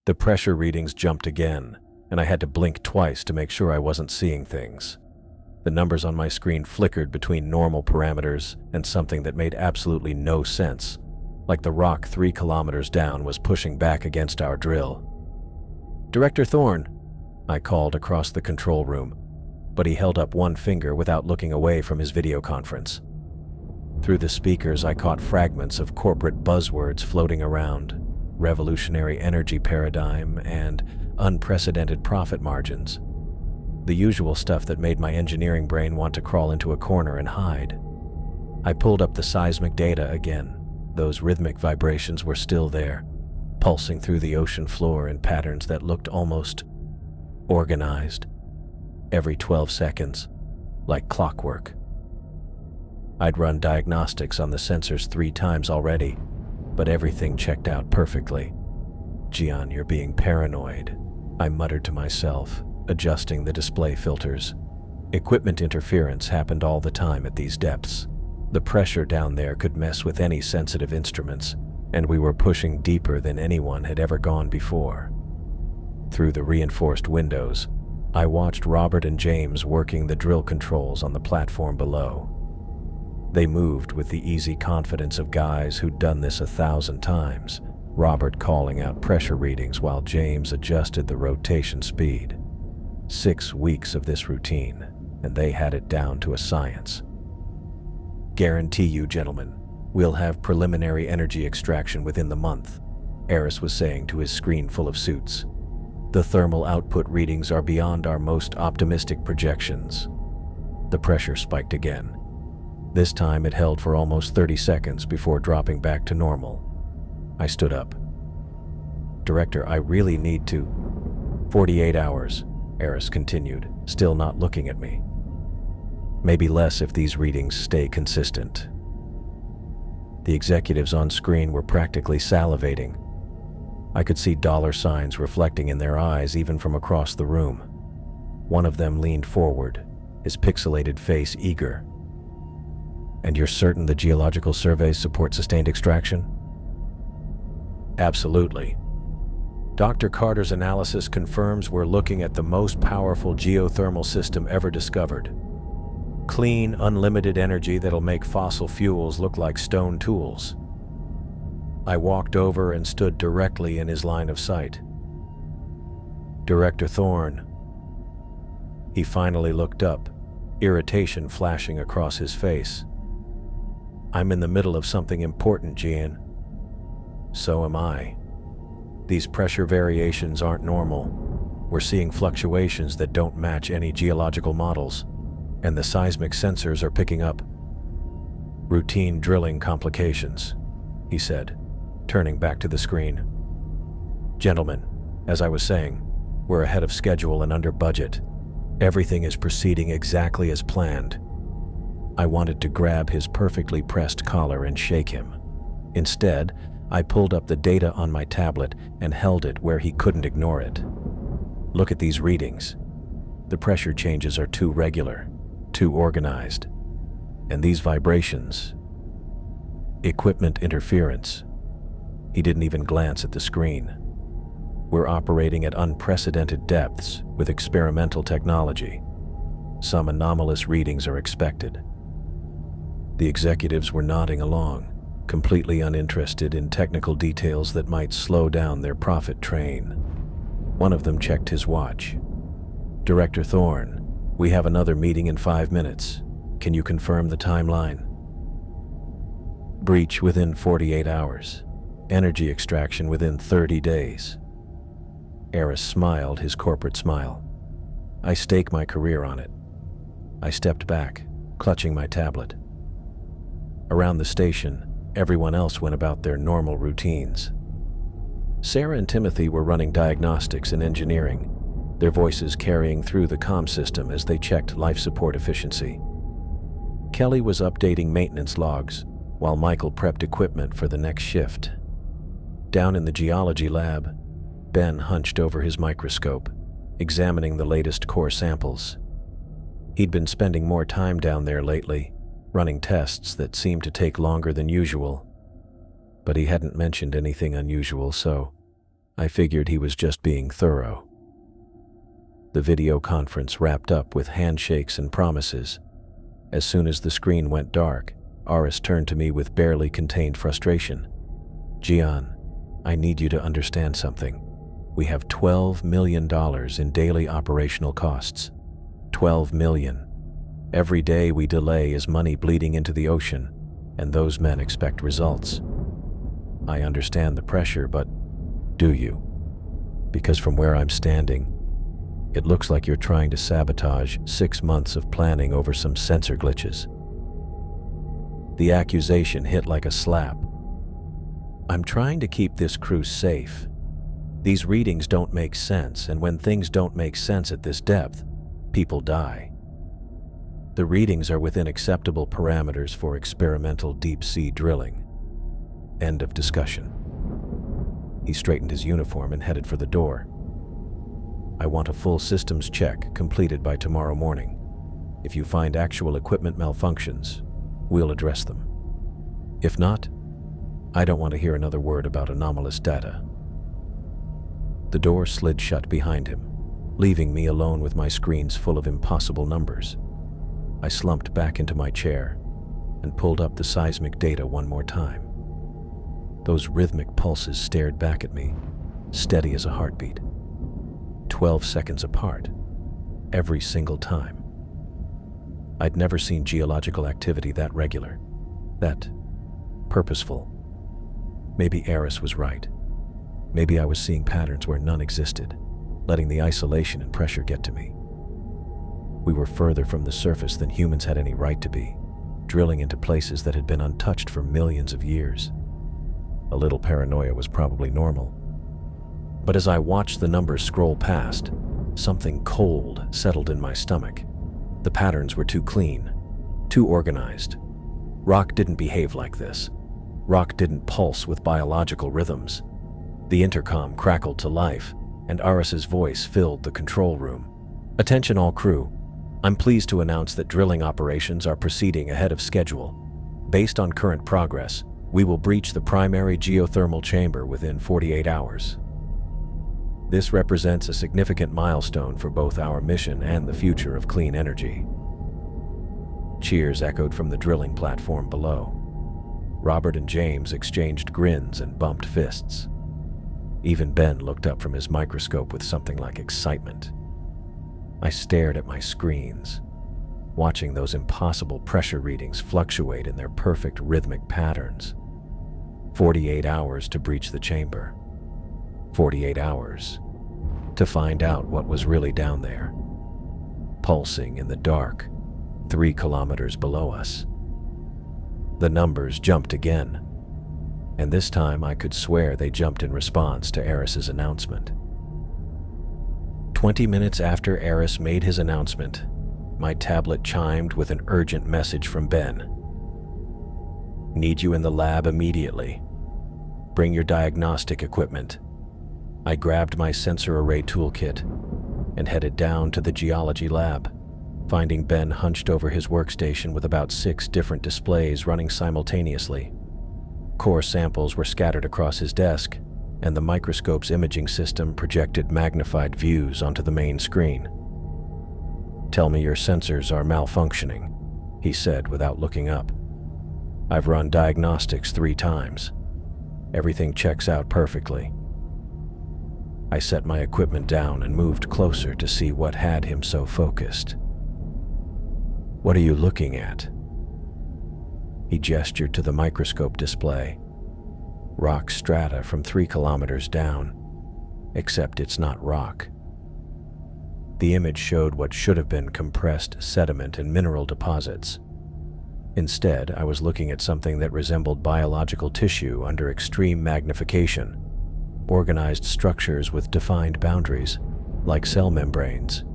The pressure readings jumped again, and I had to blink twice to make sure I wasn't seeing things. The numbers on my screen flickered between normal parameters and something that made absolutely no sense, like the rock 3 kilometers down was pushing back against our drill. "Director Thorne," I called across the control room, but he held up one finger without looking away from his video conference. Through the speakers, I caught fragments of corporate buzzwords floating around: revolutionary energy paradigm and unprecedented profit margins. The usual stuff that made my engineering brain want to crawl into a corner and hide. I pulled up the seismic data again. Those rhythmic vibrations were still there, pulsing through the ocean floor in patterns that looked almost organized, every 12 seconds, like clockwork. I'd run diagnostics on the sensors 3 times already, but everything checked out perfectly. "Gian, you're being paranoid," I muttered to myself, adjusting the display filters. Equipment interference happened all the time at these depths. The pressure down there could mess with any sensitive instruments, and we were pushing deeper than anyone had ever gone before. Through the reinforced windows, I watched Robert and James working the drill controls on the platform below. They moved with the easy confidence of guys who'd done this 1,000 times, Robert calling out pressure readings while James adjusted the rotation speed. 6 weeks of this routine, and they had it down to a science. "Guarantee you, gentlemen, we'll have preliminary energy extraction within the month," Eris was saying to his screen full of suits. "The thermal output readings are beyond our most optimistic projections." The pressure spiked again. This time it held for almost 30 seconds before dropping back to normal. I stood up. "Director, I really need to—" 48 hours, Eris continued, still not looking at me. "Maybe less if these readings stay consistent." The executives on screen were practically salivating. I could see dollar signs reflecting in their eyes even from across the room. One of them leaned forward, his pixelated face eager. "And you're certain the geological surveys support sustained extraction?" "Absolutely. Dr. Carter's analysis confirms we're looking at the most powerful geothermal system ever discovered. Clean, unlimited energy that'll make fossil fuels look like stone tools." I walked over and stood directly in his line of sight. "Director Thorne." He finally looked up, irritation flashing across his face. "I'm in the middle of something important, Gian." "So am I. These pressure variations aren't normal. We're seeing fluctuations that don't match any geological models, and the seismic sensors are picking up routine drilling complications," he said, turning back to the screen. "Gentlemen, as I was saying, we're ahead of schedule and under budget. Everything is proceeding exactly as planned." I wanted to grab his perfectly pressed collar and shake him. Instead, I pulled up the data on my tablet and held it where he couldn't ignore it. "Look at these readings. The pressure changes are too regular, too organized. And these vibrations. Equipment interference." He didn't even glance at the screen. "We're operating at unprecedented depths with experimental technology. Some anomalous readings are expected." The executives were nodding along, completely uninterested in technical details that might slow down their profit train. One of them checked his watch. "Director Thorne, we have another meeting in 5 minutes. Can you confirm the timeline?" "Breach within 48 hours. Energy extraction within 30 days. Eris smiled his corporate smile. "I stake my career on it." I stepped back, clutching my tablet. Around the station, everyone else went about their normal routines. Sarah and Timothy were running diagnostics and engineering, their voices carrying through the comm system as they checked life support efficiency. Kelly was updating maintenance logs, while Michael prepped equipment for the next shift. Down in the geology lab, Ben hunched over his microscope, examining the latest core samples. He'd been spending more time down there lately, running tests that seemed to take longer than usual. But he hadn't mentioned anything unusual, so I figured he was just being thorough. The video conference wrapped up with handshakes and promises. As soon as the screen went dark, Aris turned to me with barely contained frustration. "Gian, I need you to understand something. We have $12 million in daily operational costs. 12 million. Every day we delay is money bleeding into the ocean, and those men expect results. I understand the pressure, but do you? Because from where I'm standing, it looks like you're trying to sabotage 6 months of planning over some sensor glitches." The accusation hit like a slap. I'm trying to keep this crew safe. These readings don't make sense, and when things don't make sense at this depth, people die. The readings are within acceptable parameters for experimental deep-sea drilling. End of discussion. He straightened his uniform and headed for the door. "I want a full systems check completed by tomorrow morning. If you find actual equipment malfunctions, we'll address them. If not, I don't want to hear another word about anomalous data." The door slid shut behind him, leaving me alone with my screens full of impossible numbers. I slumped back into my chair and pulled up the seismic data one more time. Those rhythmic pulses stared back at me, steady as a heartbeat. 12 seconds apart, every single time. I'd never seen geological activity that regular, that purposeful. Maybe Aris was right. Maybe I was seeing patterns where none existed, letting the isolation and pressure get to me. We were further from the surface than humans had any right to be, drilling into places that had been untouched for millions of years. A little paranoia was probably normal. But as I watched the numbers scroll past, something cold settled in my stomach. The patterns were too clean, too organized. Rock didn't behave like this. Rock didn't pulse with biological rhythms. The intercom crackled to life, and Aris's voice filled the control room. "Attention all crew. I'm pleased to announce that drilling operations are proceeding ahead of schedule. Based on current progress, we will breach the primary geothermal chamber within 48 hours. This represents a significant milestone for both our mission and the future of clean energy." Cheers echoed from the drilling platform below. Robert and James exchanged grins and bumped fists. Even Ben looked up from his microscope with something like excitement. I stared at my screens, watching those impossible pressure readings fluctuate in their perfect rhythmic patterns. 48 hours to breach the chamber. 48 hours to find out what was really down there, pulsing in the dark, 3 kilometers below us. The numbers jumped again, and this time I could swear they jumped in response to Aris's announcement. 20 minutes after Aris made his announcement, my tablet chimed with an urgent message from Ben. "Need you in the lab immediately. Bring your diagnostic equipment." I grabbed my sensor array toolkit and headed down to the geology lab, finding Ben hunched over his workstation with about 6 different displays running simultaneously. Core samples were scattered across his desk, and the microscope's imaging system projected magnified views onto the main screen. "Tell me your sensors are malfunctioning," he said without looking up. "I've run diagnostics 3 times. Everything checks out perfectly." I set my equipment down and moved closer to see what had him so focused. "What are you looking at?" He gestured to the microscope display. Rock strata from 3 kilometers down, except it's not rock. The image showed what should have been compressed sediment and mineral deposits. Instead, I was looking at something that resembled biological tissue under extreme magnification, organized structures with defined boundaries, like cell membranes,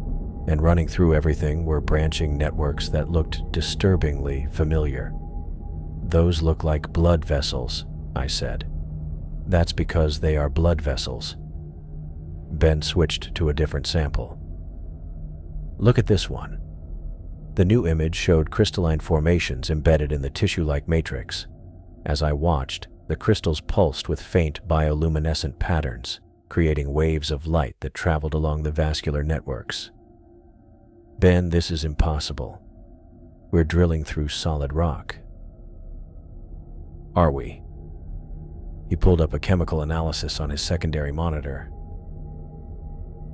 and running through everything were branching networks that looked disturbingly familiar. "Those look like blood vessels," I said. "That's because they are blood vessels." Ben switched to a different sample. "Look at this one." The new image showed crystalline formations embedded in the tissue-like matrix. As I watched, the crystals pulsed with faint bioluminescent patterns, creating waves of light that traveled along the vascular networks. Ben, this is impossible. We're drilling through solid rock. Are we? He pulled up a chemical analysis on his secondary monitor.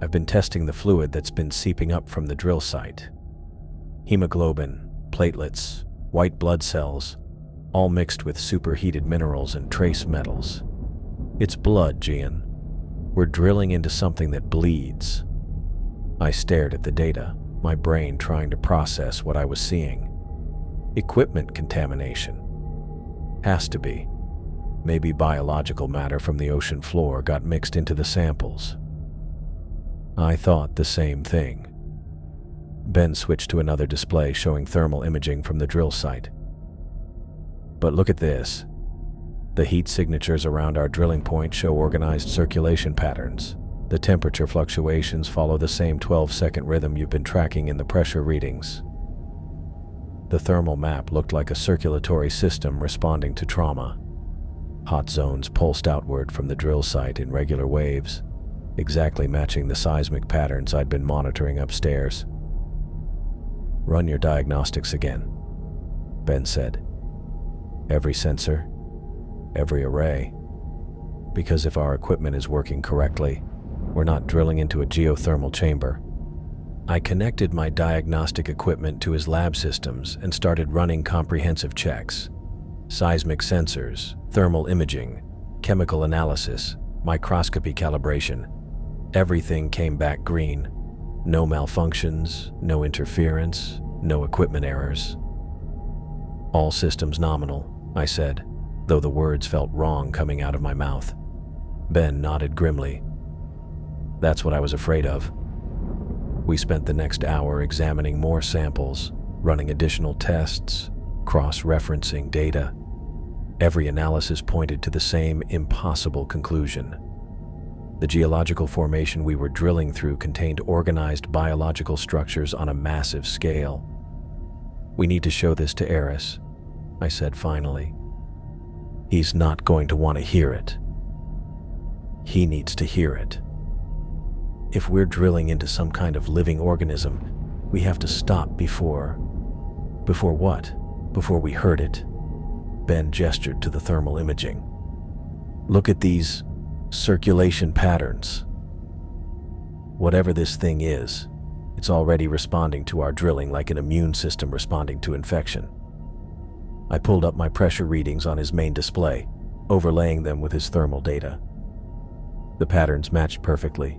I've been testing the fluid that's been seeping up from the drill site. Hemoglobin, platelets, white blood cells, all mixed with superheated minerals and trace metals. It's blood, Gian. We're drilling into something that bleeds. I stared at the data, my brain trying to process what I was seeing. Equipment contamination. Has to be. Maybe biological matter from the ocean floor got mixed into the samples. I thought the same thing. Ben switched to another display showing thermal imaging from the drill site. But look at this. The heat signatures around our drilling point show organized circulation patterns. The temperature fluctuations follow the same 12-second rhythm you've been tracking in the pressure readings. The thermal map looked like a circulatory system responding to trauma. Hot zones pulsed outward from the drill site in regular waves, exactly matching the seismic patterns I'd been monitoring upstairs. Run your diagnostics again, Ben said. Every sensor, every array. Because if our equipment is working correctly, we're not drilling into a geothermal chamber. I connected my diagnostic equipment to his lab systems and started running comprehensive checks. Seismic sensors, thermal imaging, chemical analysis, microscopy calibration. Everything came back green. No malfunctions, no interference, no equipment errors. All systems nominal, I said, though the words felt wrong coming out of my mouth. Ben nodded grimly. That's what I was afraid of. We spent the next hour examining more samples, running additional tests, cross-referencing data. Every analysis pointed to the same impossible conclusion. The geological formation we were drilling through contained organized biological structures on a massive scale. We need to show this to Eris, I said finally. He's not going to want to hear it. He needs to hear it. If we're drilling into some kind of living organism, we have to stop before... Before what? Before we hurt it? Ben gestured to the thermal imaging. Look at these circulation patterns. Whatever this thing is, it's already responding to our drilling like an immune system responding to infection. I pulled up my pressure readings on his main display, overlaying them with his thermal data. The patterns matched perfectly.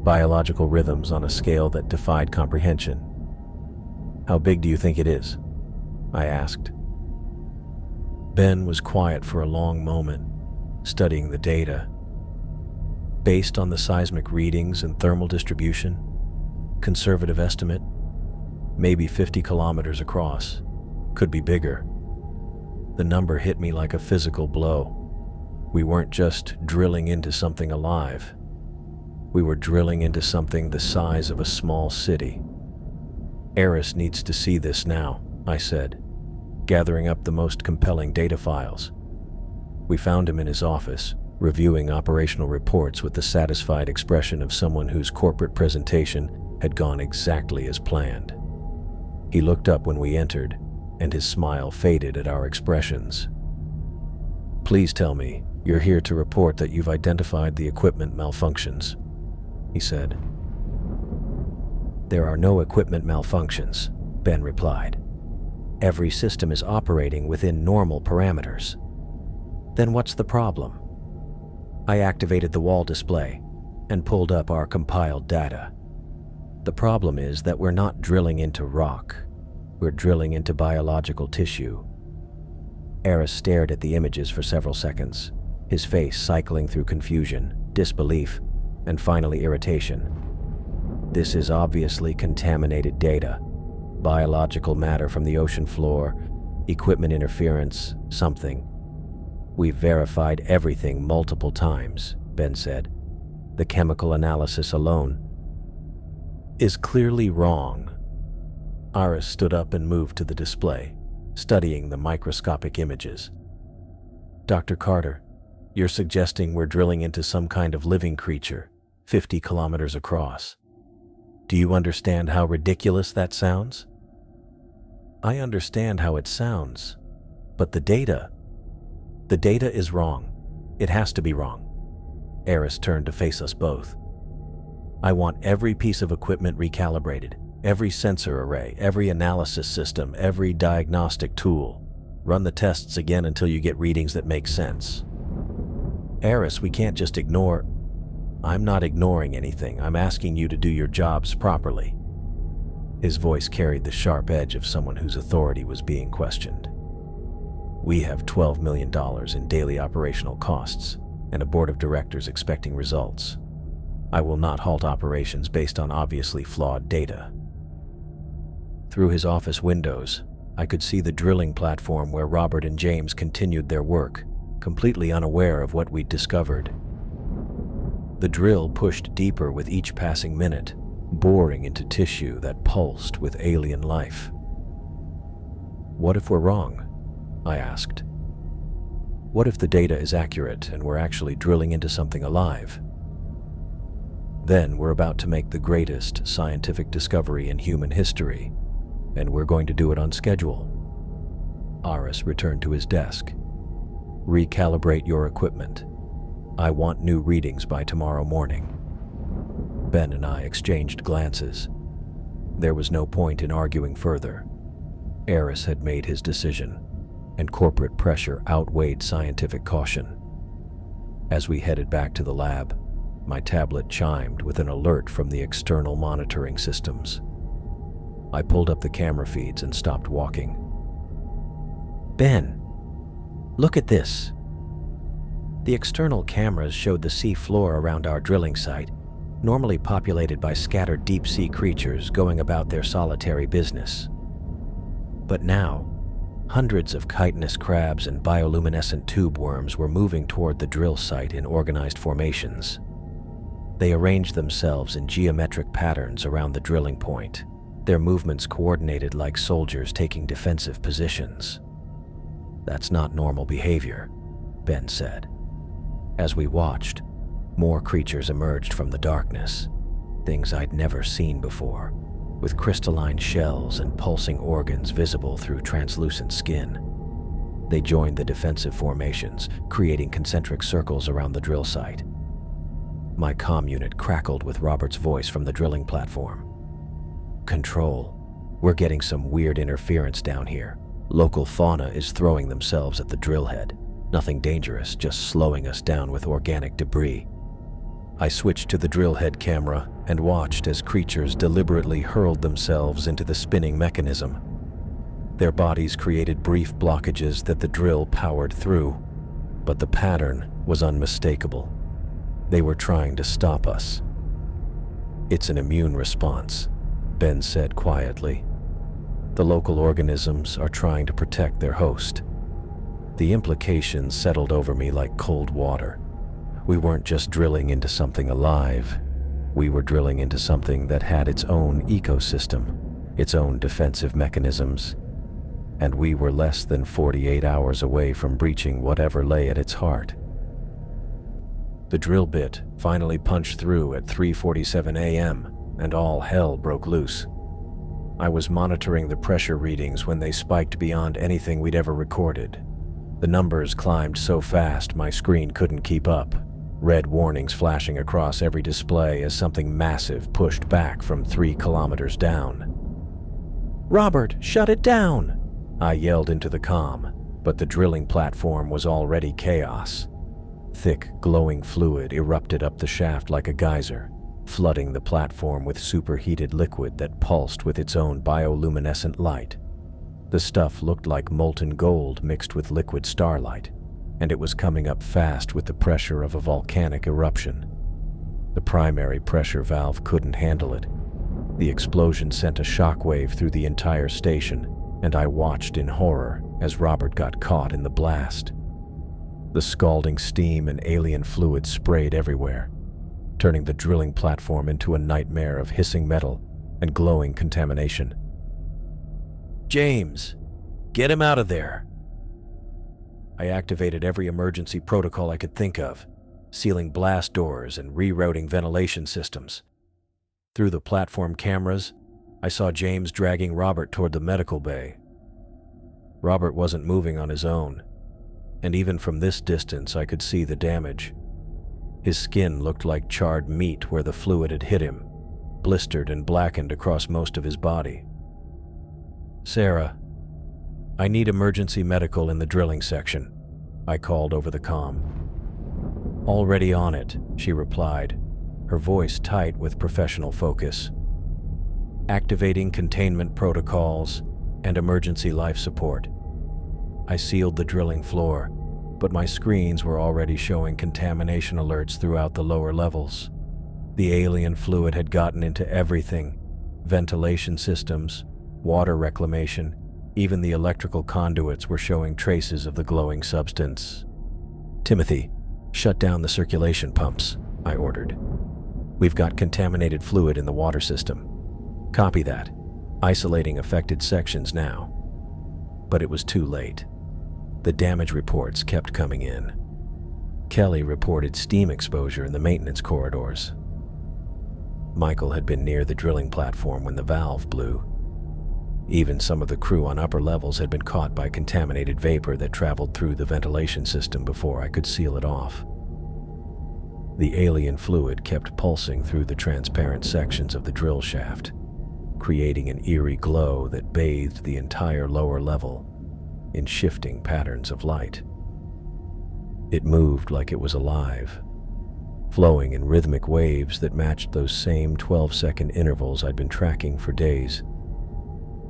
Biological rhythms on a scale that defied comprehension. How big do you think it is? I asked. Ben was quiet for a long moment, studying the data. Based on the seismic readings and thermal distribution, conservative estimate, maybe 50 kilometers across, could be bigger. The number hit me like a physical blow. We weren't just drilling into something alive. We were drilling into something the size of a small city. Eris needs to see this now, I said, gathering up the most compelling data files. We found him in his office, reviewing operational reports with the satisfied expression of someone whose corporate presentation had gone exactly as planned. He looked up when we entered, and his smile faded at our expressions. Please tell me, you're here to report that you've identified the equipment malfunctions, he said. There are no equipment malfunctions, Ben replied. Every system is operating within normal parameters. Then what's the problem? I activated the wall display and pulled up our compiled data. The problem is that we're not drilling into rock. We're drilling into biological tissue. Eris stared at the images for several seconds, his face cycling through confusion, disbelief, and finally irritation. This is obviously contaminated data. Biological matter from the ocean floor, equipment interference, something. We've verified everything multiple times, Ben said. The chemical analysis alone is clearly wrong. Iris stood up and moved to the display, studying the microscopic images. Dr. Carter, You're suggesting we're drilling into some kind of living creature, 50 kilometers across. Do you understand how ridiculous that sounds? I understand how it sounds, but the data is wrong. It has to be wrong. Eris turned to face us both. I want every piece of equipment recalibrated, every sensor array, every analysis system, every diagnostic tool. Run the tests again until you get readings that make sense. Eris, we can't just ignore. I'm not ignoring anything. I'm asking you to do your jobs properly. His voice carried the sharp edge of someone whose authority was being questioned. We have $12 million in daily operational costs and a board of directors expecting results. I will not halt operations based on obviously flawed data. Through his office windows, I could see the drilling platform where Robert and James continued their work, completely unaware of what we'd discovered. The drill pushed deeper with each passing minute, boring into tissue that pulsed with alien life. What if we're wrong? I asked. What if the data is accurate and we're actually drilling into something alive? Then we're about to make the greatest scientific discovery in human history, and we're going to do it on schedule. Aris returned to his desk. Recalibrate your equipment. I want new readings by tomorrow morning. Ben and I exchanged glances. There was no point in arguing further. Eris had made his decision, and corporate pressure outweighed scientific caution. As we headed back to the lab, my tablet chimed with an alert from the external monitoring systems. I pulled up the camera feeds and stopped walking. Ben, look at this. The external cameras showed the sea floor around our drilling site, normally populated by scattered deep-sea creatures going about their solitary business. But now, hundreds of chitinous crabs and bioluminescent tube worms were moving toward the drill site in organized formations. They arranged themselves in geometric patterns around the drilling point, their movements coordinated like soldiers taking defensive positions. That's not normal behavior, Ben said. As we watched, more creatures emerged from the darkness, things I'd never seen before, with crystalline shells and pulsing organs visible through translucent skin. They joined the defensive formations, creating concentric circles around the drill site. My comm unit crackled with Robert's voice from the drilling platform. Control, we're getting some weird interference down here. Local fauna is throwing themselves at the drill head. Nothing dangerous, just slowing us down with organic debris. I switched to the drill head camera and watched as creatures deliberately hurled themselves into the spinning mechanism. Their bodies created brief blockages that the drill powered through, but the pattern was unmistakable. They were trying to stop us. It's an immune response, Ben said quietly. The local organisms are trying to protect their host. The implications settled over me like cold water. We weren't just drilling into something alive. We were drilling into something that had its own ecosystem, its own defensive mechanisms, and we were less than 48 hours away from breaching whatever lay at its heart. The drill bit finally punched through at 3:47 a.m., and all hell broke loose. I was monitoring the pressure readings when they spiked beyond anything we'd ever recorded. The numbers climbed so fast my screen couldn't keep up, red warnings flashing across every display as something massive pushed back from 3 kilometers down. "Robert, shut it down!" I yelled into the comm, but the drilling platform was already chaos. Thick, glowing fluid erupted up the shaft like a geyser, flooding the platform with superheated liquid that pulsed with its own bioluminescent light. The stuff looked like molten gold mixed with liquid starlight, and it was coming up fast with the pressure of a volcanic eruption. The primary pressure valve couldn't handle it. The explosion sent a shockwave through the entire station, and I watched in horror as Robert got caught in the blast. The scalding steam and alien fluid sprayed everywhere, turning the drilling platform into a nightmare of hissing metal and glowing contamination. "James, get him out of there!" I activated every emergency protocol I could think of, sealing blast doors and rerouting ventilation systems. Through the platform cameras, I saw James dragging Robert toward the medical bay. Robert wasn't moving on his own, and even from this distance I could see the damage. His skin looked like charred meat where the fluid had hit him, blistered and blackened across most of his body. "Sarah, I need emergency medical in the drilling section," I called over the comm. "Already on it," she replied, her voice tight with professional focus. "Activating containment protocols and emergency life support." I sealed the drilling floor, but my screens were already showing contamination alerts throughout the lower levels. The alien fluid had gotten into everything: ventilation systems, water reclamation, even the electrical conduits were showing traces of the glowing substance. "Timothy, shut down the circulation pumps," I ordered. "We've got contaminated fluid in the water system." "Copy that. Isolating affected sections now." But it was too late. The damage reports kept coming in. Kelly reported steam exposure in the maintenance corridors. Michael had been near the drilling platform when the valve blew. Even some of the crew on upper levels had been caught by contaminated vapor that traveled through the ventilation system before I could seal it off. The alien fluid kept pulsing through the transparent sections of the drill shaft, creating an eerie glow that bathed the entire lower level in shifting patterns of light. It moved like it was alive, flowing in rhythmic waves that matched those same 12-second intervals I'd been tracking for days.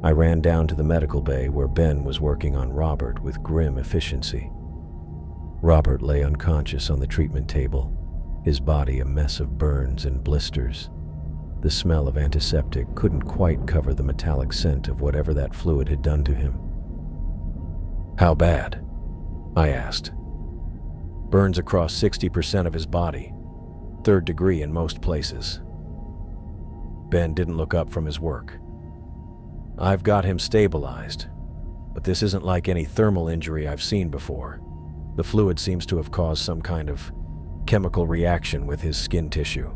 I ran down to the medical bay where Ben was working on Robert with grim efficiency. Robert lay unconscious on the treatment table, his body a mess of burns and blisters. The smell of antiseptic couldn't quite cover the metallic scent of whatever that fluid had done to him. "How bad?" I asked. "Burns across 60% of his body, 3rd degree in most places." Ben didn't look up from his work. "I've got him stabilized, but this isn't like any thermal injury I've seen before. The fluid seems to have caused some kind of chemical reaction with his skin tissue."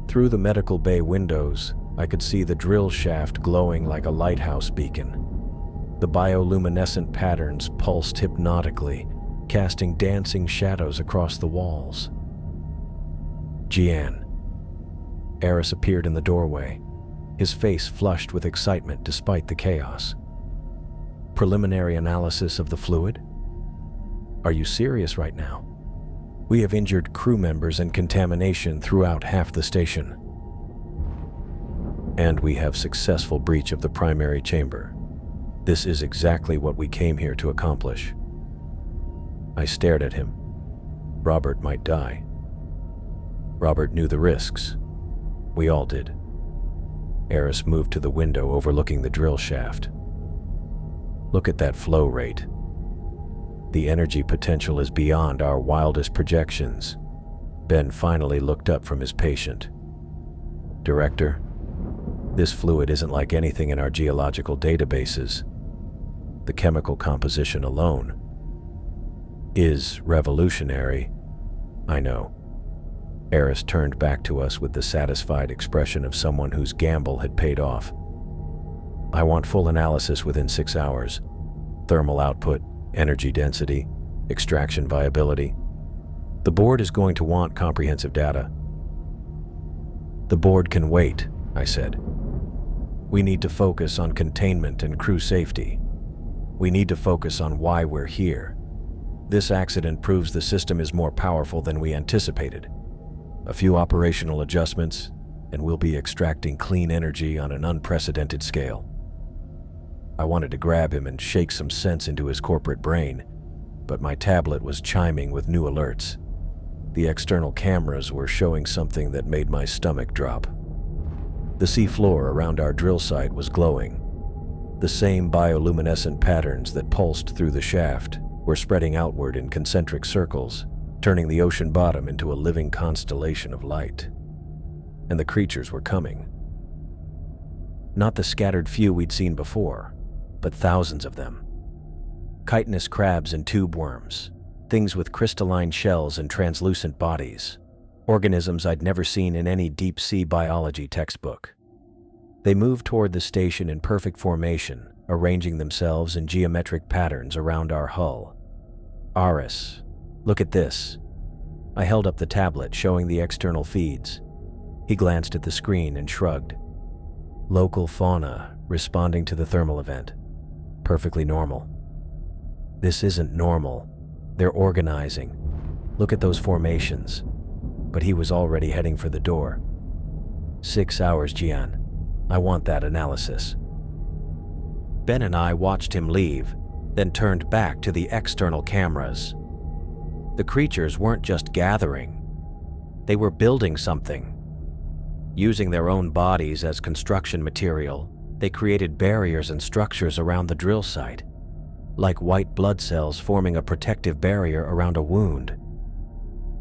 Through the medical bay windows, I could see the drill shaft glowing like a lighthouse beacon. The bioluminescent patterns pulsed hypnotically, casting dancing shadows across the walls. "Jian." Eris appeared in the doorway, his face flushed with excitement despite the chaos. "Preliminary analysis of the fluid? Are you serious right now? We have injured crew members and contamination throughout half the station. And we have successful breach of the primary chamber. This is exactly what we came here to accomplish." I stared at him. Robert might die. Robert knew the risks. We all did. Eris moved to the window overlooking the drill shaft. "Look at that flow rate. The energy potential is beyond our wildest projections." Ben finally looked up from his patient. "Director, this fluid isn't like anything in our geological databases. The chemical composition alone is revolutionary." "I know." Eris turned back to us with the satisfied expression of someone whose gamble had paid off. "I want full analysis within 6 hours. Thermal output, energy density, extraction viability. The board is going to want comprehensive data." "The board can wait," I said. "We need to focus on containment and crew safety. We need to focus on why we're here. This accident proves the system is more powerful than we anticipated. A few operational adjustments, and we'll be extracting clean energy on an unprecedented scale." I wanted to grab him and shake some sense into his corporate brain, but my tablet was chiming with new alerts. The external cameras were showing something that made my stomach drop. The seafloor around our drill site was glowing. The same bioluminescent patterns that pulsed through the shaft were spreading outward in concentric circles, turning the ocean bottom into a living constellation of light. And the creatures were coming. Not the scattered few we'd seen before, but thousands of them. chitinous crabs and tube worms, things with crystalline shells and translucent bodies, organisms I'd never seen in any deep-sea biology textbook. They moved toward the station in perfect formation, arranging themselves in geometric patterns around our hull. Aris, look at this. I held up the tablet showing the external feeds. He glanced at the screen and shrugged. Local fauna responding to the thermal event. Perfectly normal. This isn't normal. They're organizing. Look at those formations. But he was already heading for the door. 6 hours, Jian. I want that analysis. Ben and I watched him leave, then turned back to the external cameras. The creatures weren't just gathering. They were building something. Using their own bodies as construction material, they created barriers and structures around the drill site, like white blood cells forming a protective barrier around a wound.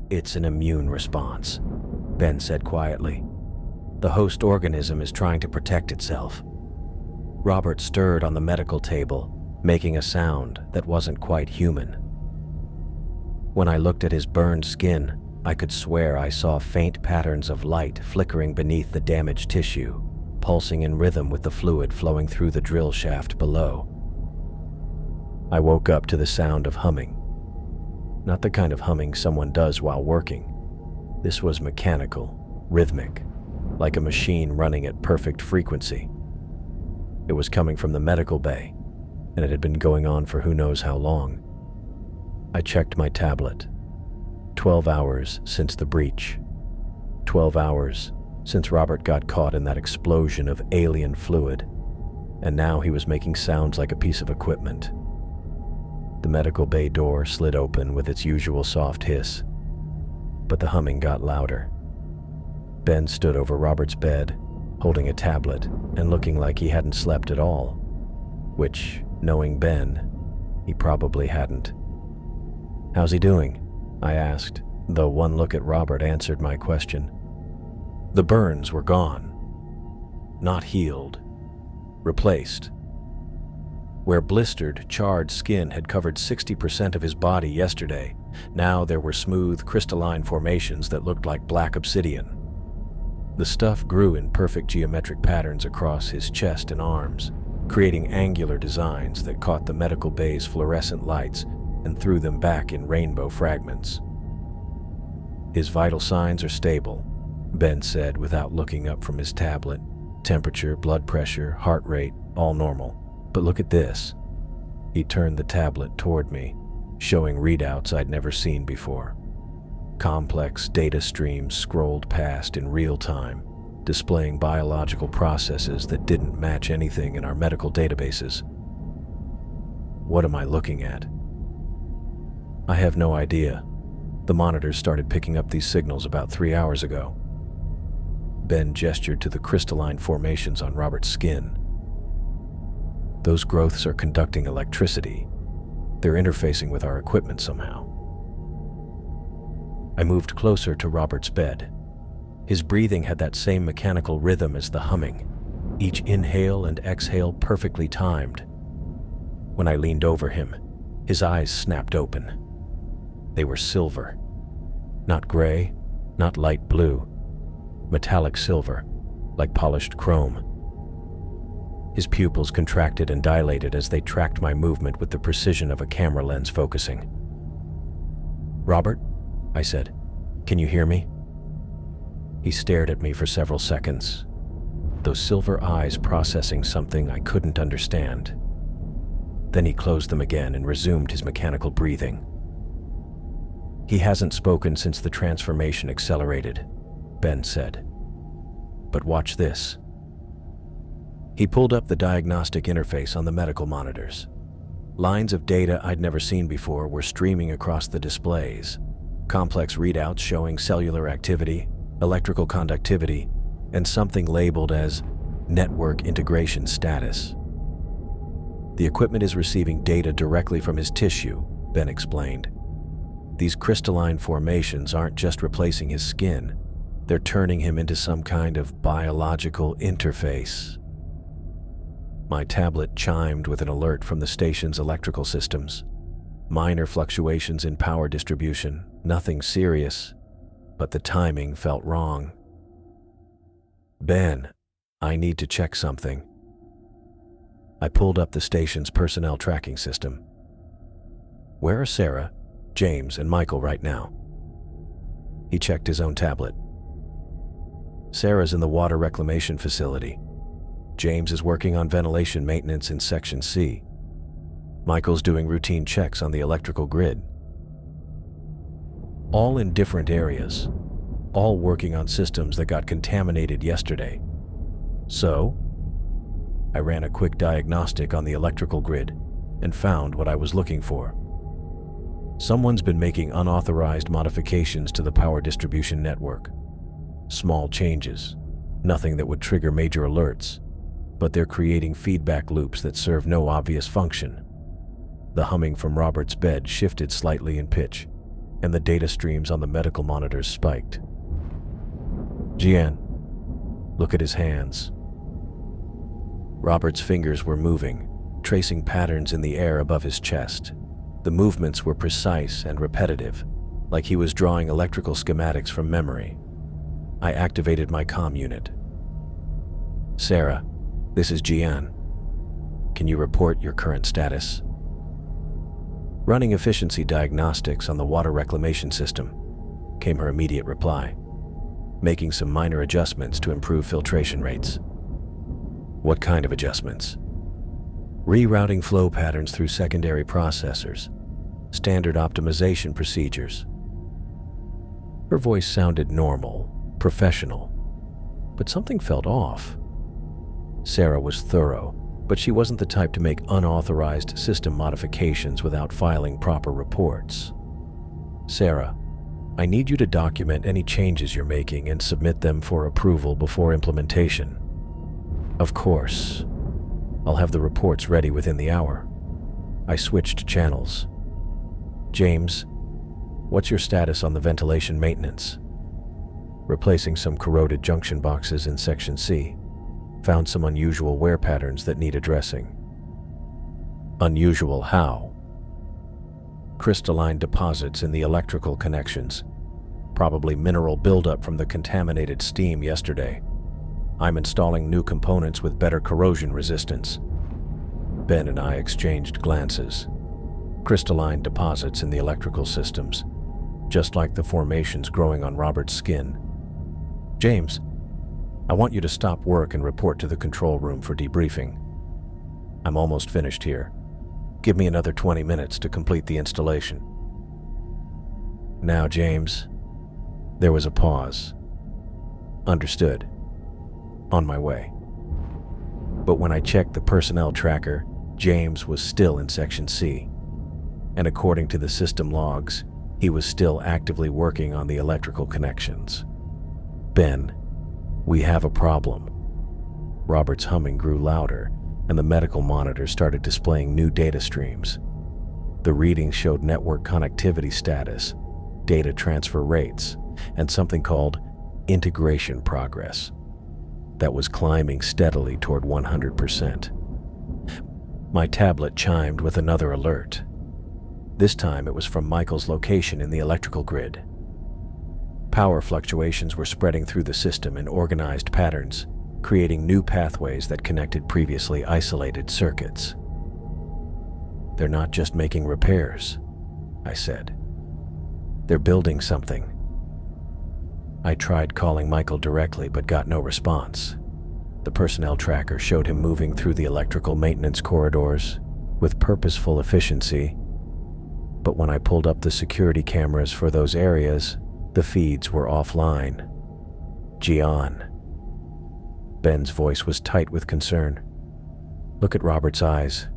It's an immune response, Ben said quietly. The host organism is trying to protect itself. Robert stirred on the medical table, making a sound that wasn't quite human. When I looked at his burned skin, I could swear I saw faint patterns of light flickering beneath the damaged tissue, pulsing in rhythm with the fluid flowing through the drill shaft below. I woke up to the sound of humming. Not the kind of humming someone does while working. This was mechanical, rhythmic, like a machine running at perfect frequency. It was coming from the medical bay, and it had been going on for who knows how long. I checked my tablet. 12 hours since the breach. 12 hours since Robert got caught in that explosion of alien fluid, and now he was making sounds like a piece of equipment. The medical bay door slid open with its usual soft hiss, but the humming got louder. Ben stood over Robert's bed, holding a tablet and looking like he hadn't slept at all, which, knowing Ben, he probably hadn't. "How's he doing?" I asked, though one look at Robert answered my question. The burns were gone. Not healed. Replaced. Where blistered, charred skin had covered 60% of his body yesterday, now there were smooth, crystalline formations that looked like black obsidian. The stuff grew in perfect geometric patterns across his chest and arms, creating angular designs that caught the medical bay's fluorescent lights and threw them back in rainbow fragments. "His vital signs are stable," Ben said without looking up from his tablet. "Temperature, blood pressure, heart rate, all normal. But look at this." He turned the tablet toward me, showing readouts I'd never seen before. Complex data streams scrolled past in real time, displaying biological processes that didn't match anything in our medical databases. What am I looking at? I have no idea. The monitors started picking up these signals about 3 hours ago. Ben gestured to the crystalline formations on Robert's skin. Those growths are conducting electricity. They're interfacing with our equipment somehow. I moved closer to Robert's bed. His breathing had that same mechanical rhythm as the humming, each inhale and exhale perfectly timed. When I leaned over him, his eyes snapped open. They were silver. Not gray, not light blue. Metallic silver, like polished chrome. His pupils contracted and dilated as they tracked my movement with the precision of a camera lens focusing. "Robert?" I said. "Can you hear me?" He stared at me for several seconds, those silver eyes processing something I couldn't understand. Then he closed them again and resumed his mechanical breathing. "He hasn't spoken since the transformation accelerated," Ben said. "But watch this." He pulled up the diagnostic interface on the medical monitors. Lines of data I'd never seen before were streaming across the displays, complex readouts showing cellular activity, electrical conductivity, and something labeled as network integration status. "The equipment is receiving data directly from his tissue," Ben explained. "These crystalline formations aren't just replacing his skin, they're turning him into some kind of biological interface." My tablet chimed with an alert from the station's electrical systems. Minor fluctuations in power distribution, nothing serious, but the timing felt wrong. Ben, I need to check something. I pulled up the station's personnel tracking system. Where are Sarah, James, and Michael right now? He checked his own tablet. Sarah's in the water reclamation facility. James is working on ventilation maintenance in Section C. Michael's doing routine checks on the electrical grid. All in different areas, all working on systems that got contaminated yesterday. So, I ran a quick diagnostic on the electrical grid and found what I was looking for. Someone's been making unauthorized modifications to the power distribution network. Small changes, nothing that would trigger major alerts, but they're creating feedback loops that serve no obvious function. The humming from Robert's bed shifted slightly in pitch, and the data streams on the medical monitors spiked. Jian, look at his hands. Robert's fingers were moving, tracing patterns in the air above his chest. The movements were precise and repetitive, like he was drawing electrical schematics from memory. I activated my comm unit. Sarah, this is Jian. Can you report your current status? Running efficiency diagnostics on the water reclamation system, came her immediate reply, making some minor adjustments to improve filtration rates. What kind of adjustments? Rerouting flow patterns through secondary processors, standard optimization procedures. Her voice sounded normal, professional, but something felt off. Sarah was thorough, but she wasn't the type to make unauthorized system modifications without filing proper reports. Sarah, I need you to document any changes you're making and submit them for approval before implementation. Of course. I'll have the reports ready within the hour. I switched channels. James, what's your status on the ventilation maintenance? Replacing some corroded junction boxes in Section C. Found some unusual wear patterns that need addressing. Unusual how? Crystalline deposits in the electrical connections. Probably mineral buildup from the contaminated steam yesterday. I'm installing new components with better corrosion resistance. Ben and I exchanged glances. Crystalline deposits in the electrical systems, just like the formations growing on Robert's skin. James, I want you to stop work and report to the control room for debriefing. I'm almost finished here. Give me another 20 minutes to complete the installation. Now, James. There was a pause. Understood. On my way. But when I checked the personnel tracker, James was still in Section C. And according to the system logs, he was still actively working on the electrical connections. Ben, we have a problem. Robert's humming grew louder, and the medical monitor started displaying new data streams. The readings showed network connectivity status, data transfer rates, and something called integration progress. That was climbing steadily toward 100%. My tablet chimed with another alert. This time it was from Michael's location in the electrical grid. Power fluctuations were spreading through the system in organized patterns, creating new pathways that connected previously isolated circuits. They're not just making repairs, I said. They're building something. I tried calling Michael directly but got no response. The personnel tracker showed him moving through the electrical maintenance corridors with purposeful efficiency, but when I pulled up the security cameras for those areas, the feeds were offline. Jian. Ben's voice was tight with concern. Look at Robert's eyes.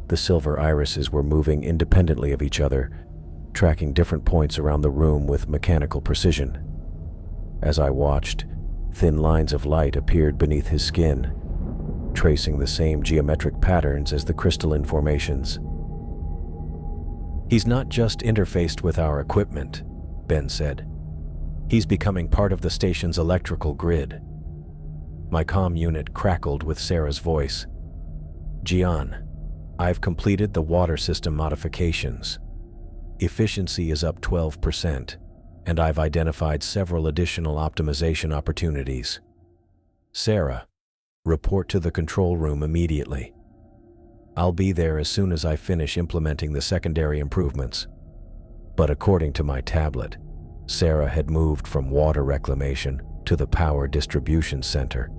The silver irises were moving independently of each other, tracking different points around the room with mechanical precision. As I watched, thin lines of light appeared beneath his skin, tracing the same geometric patterns as the crystalline formations. He's not just interfaced with our equipment, Ben said. He's becoming part of the station's electrical grid. My comm unit crackled with Sarah's voice. Gian, I've completed the water system modifications. Efficiency is up 12%, and I've identified several additional optimization opportunities. Sarah, report to the control room immediately. I'll be there as soon as I finish implementing the secondary improvements. But according to my tablet, Sarah had moved from water reclamation to the power distribution center,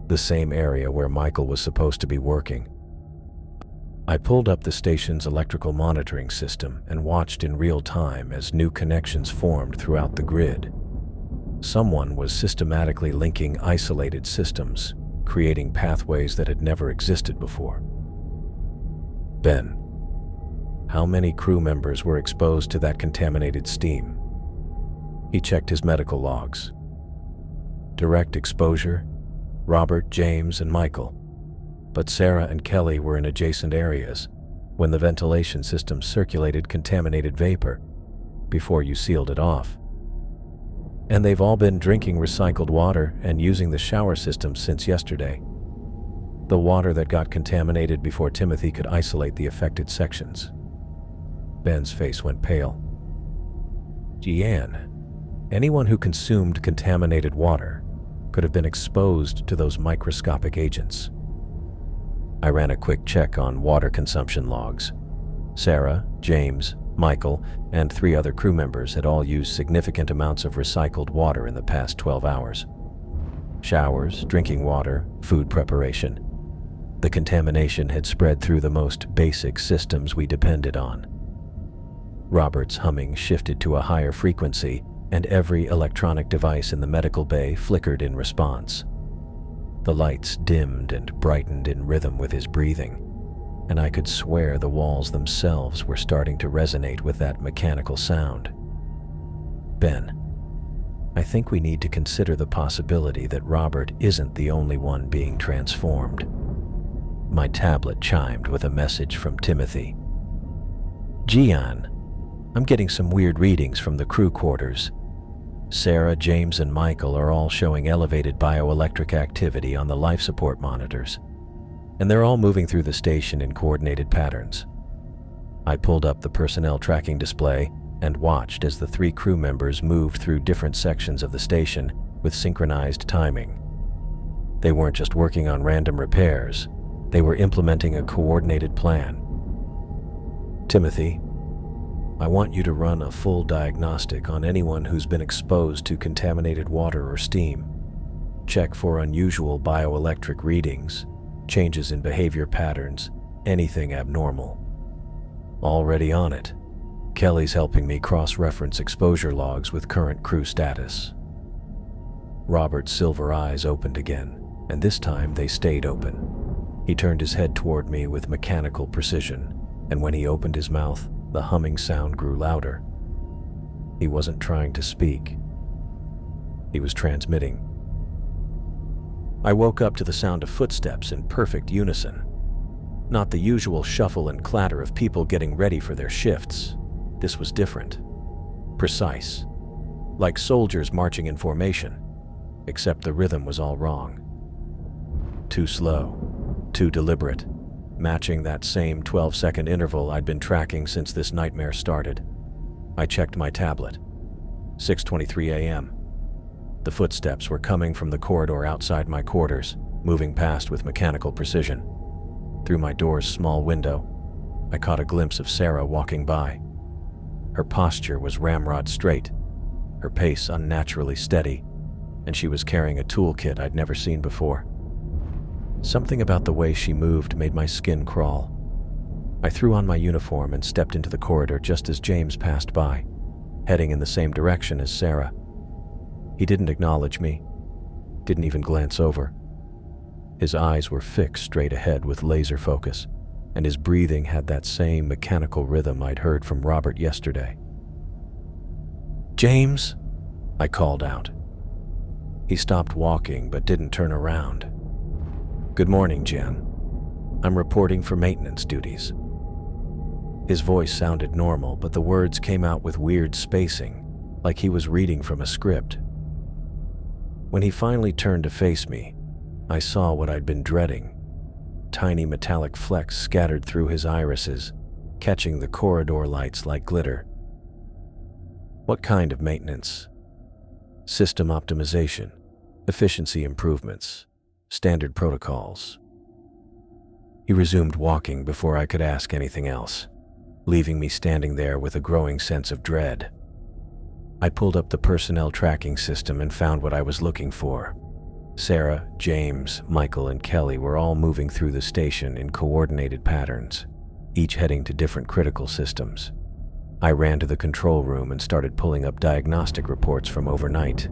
the same area where Michael was supposed to be working. I pulled up the station's electrical monitoring system and watched in real time as new connections formed throughout the grid. Someone was systematically linking isolated systems, creating pathways that had never existed before. Ben, how many crew members were exposed to that contaminated steam? He checked his medical logs. Direct exposure, Robert, James, and Michael. But Sarah and Kelly were in adjacent areas when the ventilation system circulated contaminated vapor before you sealed it off. And they've all been drinking recycled water and using the shower system since yesterday. The water that got contaminated before Timothy could isolate the affected sections. Ben's face went pale. Gian, anyone who consumed contaminated water could have been exposed to those microscopic agents. I ran a quick check on water consumption logs. Sarah, James, Michael, and 3 other crew members had all used significant amounts of recycled water in the past 12 hours. Showers, drinking water, food preparation. The contamination had spread through the most basic systems we depended on. Robert's humming shifted to a higher frequency, and every electronic device in the medical bay flickered in response. The lights dimmed and brightened in rhythm with his breathing, and I could swear the walls themselves were starting to resonate with that mechanical sound. Ben, I think we need to consider the possibility that Robert isn't the only one being transformed. My tablet chimed with a message from Timothy. Gian, I'm getting some weird readings from the crew quarters. Sarah, James, and Michael are all showing elevated bioelectric activity on the life support monitors, and they're all moving through the station in coordinated patterns. I pulled up the personnel tracking display and watched as the 3 crew members moved through different sections of the station with synchronized timing. They weren't just working on random repairs, they were implementing a coordinated plan. Timothy, I want you to run a full diagnostic on anyone who's been exposed to contaminated water or steam. Check for unusual bioelectric readings, changes in behavior patterns, anything abnormal. Already on it. Kelly's helping me cross-reference exposure logs with current crew status. Robert's silver eyes opened again, and this time they stayed open. He turned his head toward me with mechanical precision, and when he opened his mouth, the humming sound grew louder. He wasn't trying to speak. He was transmitting. I woke up to the sound of footsteps in perfect unison. Not the usual shuffle and clatter of people getting ready for their shifts. This was different. Precise. Like soldiers marching in formation, except the rhythm was all wrong. Too slow, too deliberate, matching that same 12-second interval I'd been tracking since this nightmare started. I checked my tablet. 6:23 a.m. The footsteps were coming from the corridor outside my quarters, moving past with mechanical precision. Through my door's small window, I caught a glimpse of Sarah walking by. Her posture was ramrod straight, her pace unnaturally steady, and she was carrying a toolkit I'd never seen before. Something about the way she moved made my skin crawl. I threw on my uniform and stepped into the corridor just as James passed by, heading in the same direction as Sarah. He didn't acknowledge me, didn't even glance over. His eyes were fixed straight ahead with laser focus, and his breathing had that same mechanical rhythm I'd heard from Robert yesterday. "James," I called out. He stopped walking but didn't turn around. "Good morning, Jen. I'm reporting for maintenance duties." His voice sounded normal, but the words came out with weird spacing, like he was reading from a script. When he finally turned to face me, I saw what I'd been dreading. Tiny metallic flecks scattered through his irises, catching the corridor lights like glitter. What kind of maintenance? System optimization, efficiency improvements, standard protocols. He resumed walking before I could ask anything else, leaving me standing there with a growing sense of dread. I pulled up the personnel tracking system and found what I was looking for. Sarah, James, Michael, and Kelly were all moving through the station in coordinated patterns, each heading to different critical systems. I ran to the control room and started pulling up diagnostic reports from overnight.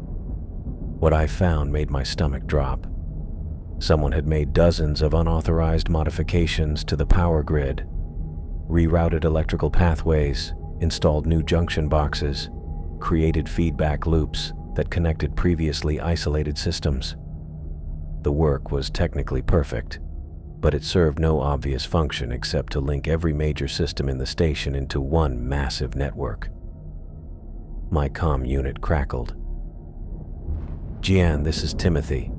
What I found made my stomach drop. Someone had made dozens of unauthorized modifications to the power grid, rerouted electrical pathways, installed new junction boxes, created feedback loops that connected previously isolated systems. The work was technically perfect, but it served no obvious function except to link every major system in the station into one massive network. My comm unit crackled. "Jian, this is Timothy.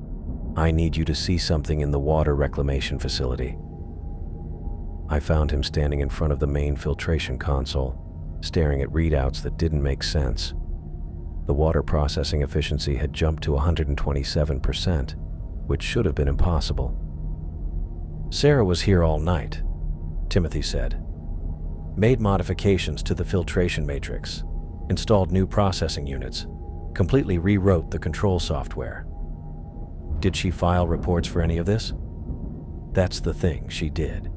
I need you to see something in the water reclamation facility." I found him standing in front of the main filtration console, staring at readouts that didn't make sense. The water processing efficiency had jumped to 127%, which should have been impossible. "Sarah was here all night," Timothy said. "Made modifications to the filtration matrix, installed new processing units, completely rewrote the control software." "Did she file reports for any of this?" "That's the thing, she did.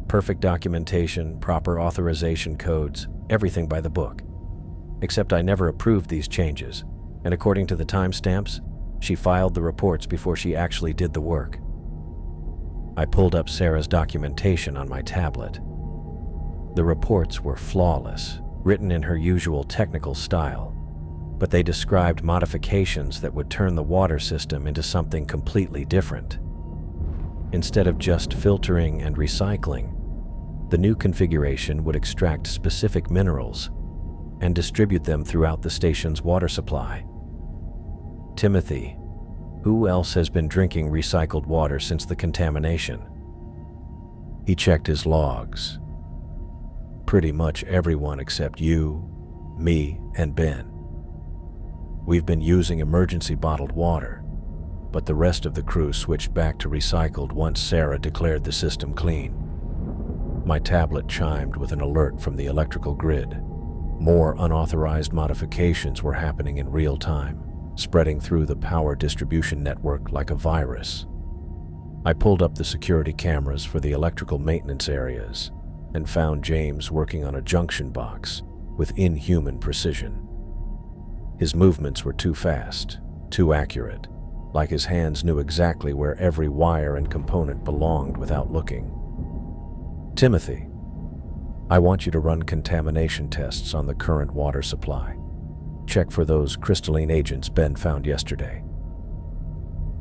Perfect documentation, proper authorization codes, everything by the book. Except I never approved these changes, and according to the timestamps, she filed the reports before she actually did the work." I pulled up Sarah's documentation on my tablet. The reports were flawless, written in her usual technical style, but they described modifications that would turn the water system into something completely different. Instead of just filtering and recycling, the new configuration would extract specific minerals and distribute them throughout the station's water supply. "Timothy, who else has been drinking recycled water since the contamination?" He checked his logs. "Pretty much everyone except you, me, and Ben. We've been using emergency bottled water, but the rest of the crew switched back to recycled once Sarah declared the system clean." My tablet chimed with an alert from the electrical grid. More unauthorized modifications were happening in real time, spreading through the power distribution network like a virus. I pulled up the security cameras for the electrical maintenance areas and found James working on a junction box with inhuman precision. His movements were too fast, too accurate, like his hands knew exactly where every wire and component belonged without looking. "Timothy, I want you to run contamination tests on the current water supply. Check for those crystalline agents Ben found yesterday."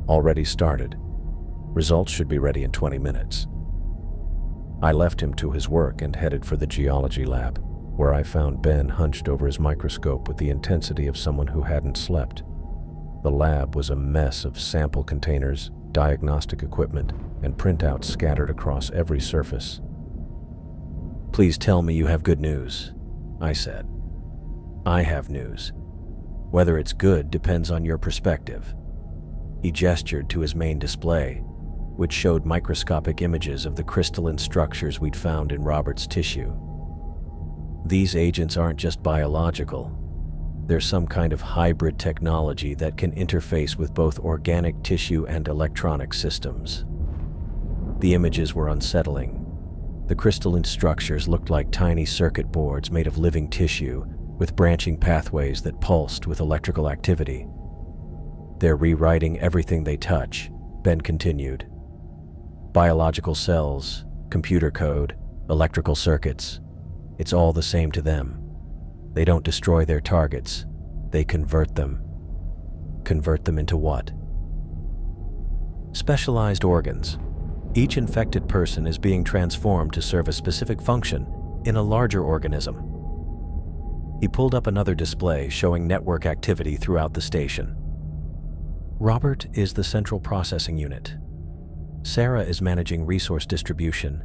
"Already started. Results should be ready in 20 minutes. I left him to his work and headed for the geology lab, where I found Ben hunched over his microscope with the intensity of someone who hadn't slept. The lab was a mess of sample containers, diagnostic equipment, and printouts scattered across every surface. "Please tell me you have good news," I said. "I have news. Whether it's good depends on your perspective." He gestured to his main display, which showed microscopic images of the crystalline structures we'd found in Robert's tissue. "These agents aren't just biological. They're some kind of hybrid technology that can interface with both organic tissue and electronic systems." The images were unsettling. The crystalline structures looked like tiny circuit boards made of living tissue, with branching pathways that pulsed with electrical activity. "They're rewriting everything they touch," Ben continued. "Biological cells, computer code, electrical circuits. It's all the same to them. They don't destroy their targets, they convert them." "Convert them into what?" "Specialized organs. Each infected person is being transformed to serve a specific function in a larger organism." He pulled up another display showing network activity throughout the station. Robert is the central processing unit. Sarah is managing resource distribution.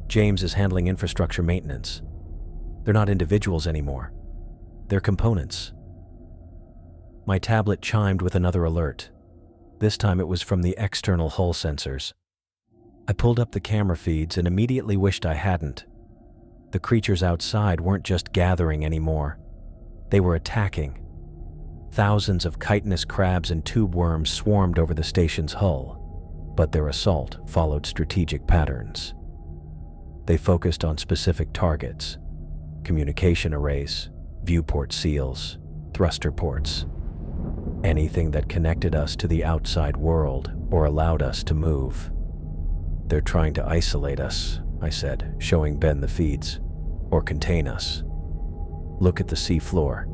James is handling infrastructure maintenance. They're not individuals anymore. They're components. My tablet chimed with another alert. This time it was from the external hull sensors. I pulled up the camera feeds and immediately wished I hadn't. The creatures outside weren't just gathering anymore. They were attacking. Thousands of chitinous crabs and tube worms swarmed over the station's hull, but their assault followed strategic patterns. They focused on specific targets: communication arrays, viewport seals, thruster ports. Anything that connected us to the outside world or allowed us to move. "They're trying to isolate us," I said, showing Ben the feeds, "or contain us. Look at the sea floor."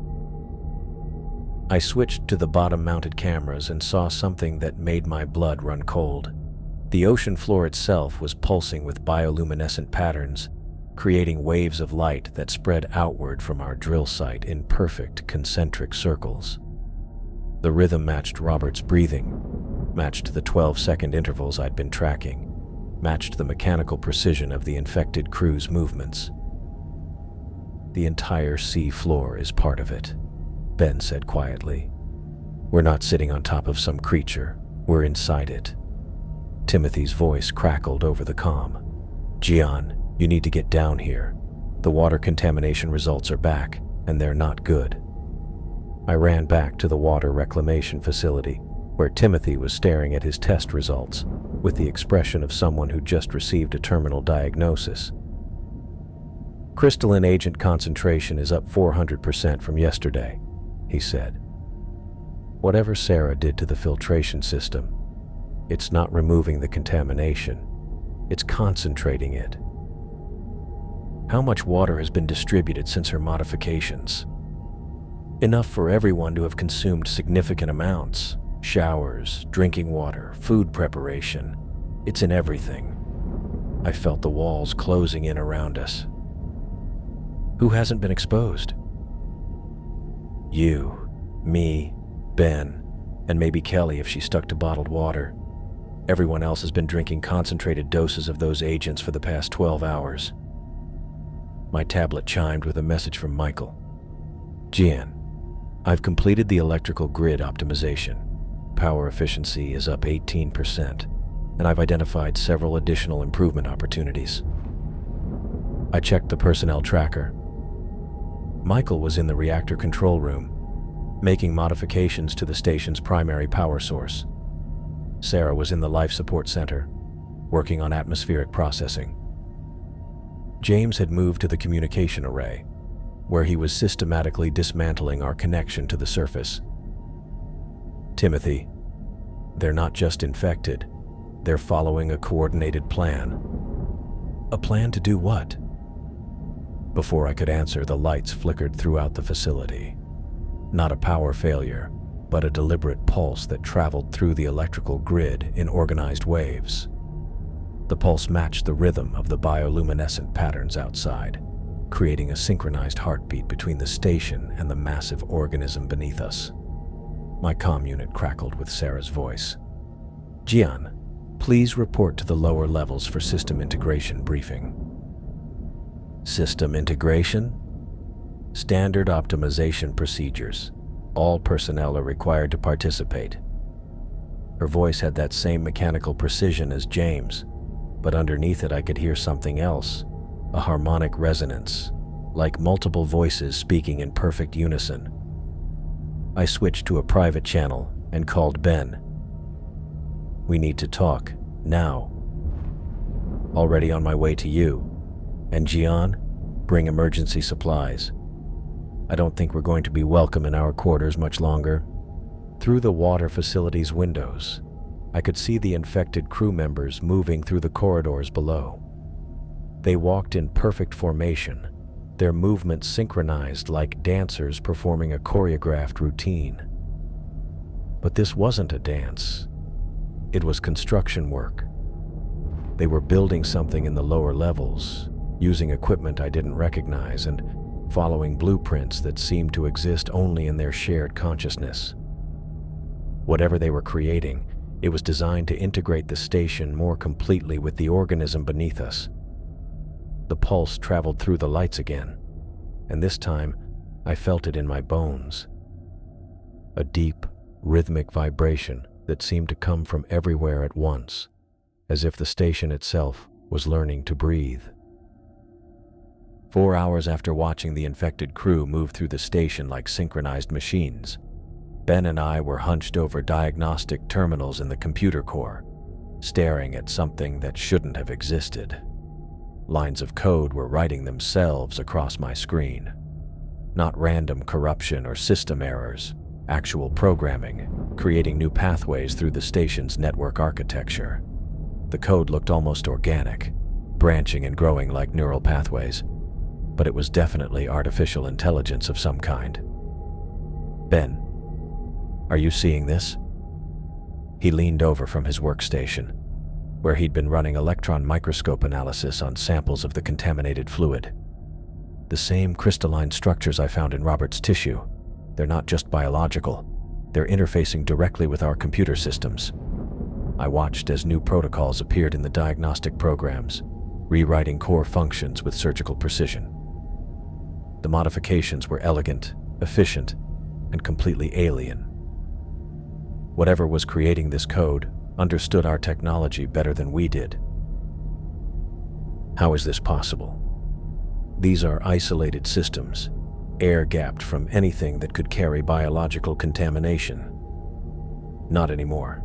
I switched to the bottom-mounted cameras and saw something that made my blood run cold. The ocean floor itself was pulsing with bioluminescent patterns, creating waves of light that spread outward from our drill site in perfect concentric circles. The rhythm matched Robert's breathing, matched the 12-second intervals I'd been tracking, matched the mechanical precision of the infected crew's movements. "The entire sea floor is part of it," Ben said quietly. "We're not sitting on top of some creature, we're inside it." Timothy's voice crackled over the comm. "Gian, you need to get down here. The water contamination results are back, and they're not good." I ran back to the water reclamation facility, where Timothy was staring at his test results with the expression of someone who just received a terminal diagnosis. "Crystalline agent concentration is up 400% from yesterday," he said. "Whatever Sarah did to the filtration system, it's not removing the contamination, it's concentrating it." "How much water has been distributed since her modifications?" "Enough for everyone to have consumed significant amounts. Showers, drinking water, food preparation. It's in everything." I felt the walls closing in around us. "Who hasn't been exposed?" "You, me, Ben, and maybe Kelly if she stuck to bottled water. Everyone else has been drinking concentrated doses of those agents for the past 12 hours. My tablet chimed with a message from Michael. "Gian, I've completed the electrical grid optimization. Power efficiency is up 18%, and I've identified several additional improvement opportunities." I checked the personnel tracker. Michael was in the reactor control room, making modifications to the station's primary power source. Sarah was in the life support center, working on atmospheric processing. James had moved to the communication array, where he was systematically dismantling our connection to the surface. "Timothy, they're not just infected, they're following a coordinated plan." "A plan to do what?" Before I could answer, the lights flickered throughout the facility. Not a power failure, but a deliberate pulse that traveled through the electrical grid in organized waves. The pulse matched the rhythm of the bioluminescent patterns outside, creating a synchronized heartbeat between the station and the massive organism beneath us. My comm unit crackled with Sarah's voice. "Gian, please report to the lower levels for system integration briefing." "System integration?" "Standard optimization procedures. All personnel are required to participate." Her voice had that same mechanical precision as James, but underneath it I could hear something else, a harmonic resonance, like multiple voices speaking in perfect unison. I switched to a private channel and called Ben. "We need to talk, now." "Already on my way to you. And Gian, bring emergency supplies. I don't think we're going to be welcome in our quarters much longer." Through the water facility's windows, I could see the infected crew members moving through the corridors below. They walked in perfect formation, their movements synchronized like dancers performing a choreographed routine. But this wasn't a dance. It was construction work. They were building something in the lower levels, using equipment I didn't recognize and following blueprints that seemed to exist only in their shared consciousness. Whatever they were creating, it was designed to integrate the station more completely with the organism beneath us. The pulse traveled through the lights again, and this time I felt it in my bones. A deep, rhythmic vibration that seemed to come from everywhere at once, as if the station itself was learning to breathe. 4 hours after watching the infected crew move through the station like synchronized machines, Ben and I were hunched over diagnostic terminals in the computer core, staring at something that shouldn't have existed. Lines of code were writing themselves across my screen. Not random corruption or system errors, actual programming, creating new pathways through the station's network architecture. The code looked almost organic, branching and growing like neural pathways, but it was definitely artificial intelligence of some kind. Ben, are you seeing this? He leaned over from his workstation, where he'd been running electron microscope analysis on samples of the contaminated fluid. The same crystalline structures I found in Robert's tissue. They're not just biological, they're interfacing directly with our computer systems. I watched as new protocols appeared in the diagnostic programs, rewriting core functions with surgical precision. The modifications were elegant, efficient, and completely alien. Whatever was creating this code understood our technology better than we did. How is this possible? These are isolated systems, air-gapped from anything that could carry biological contamination. Not anymore.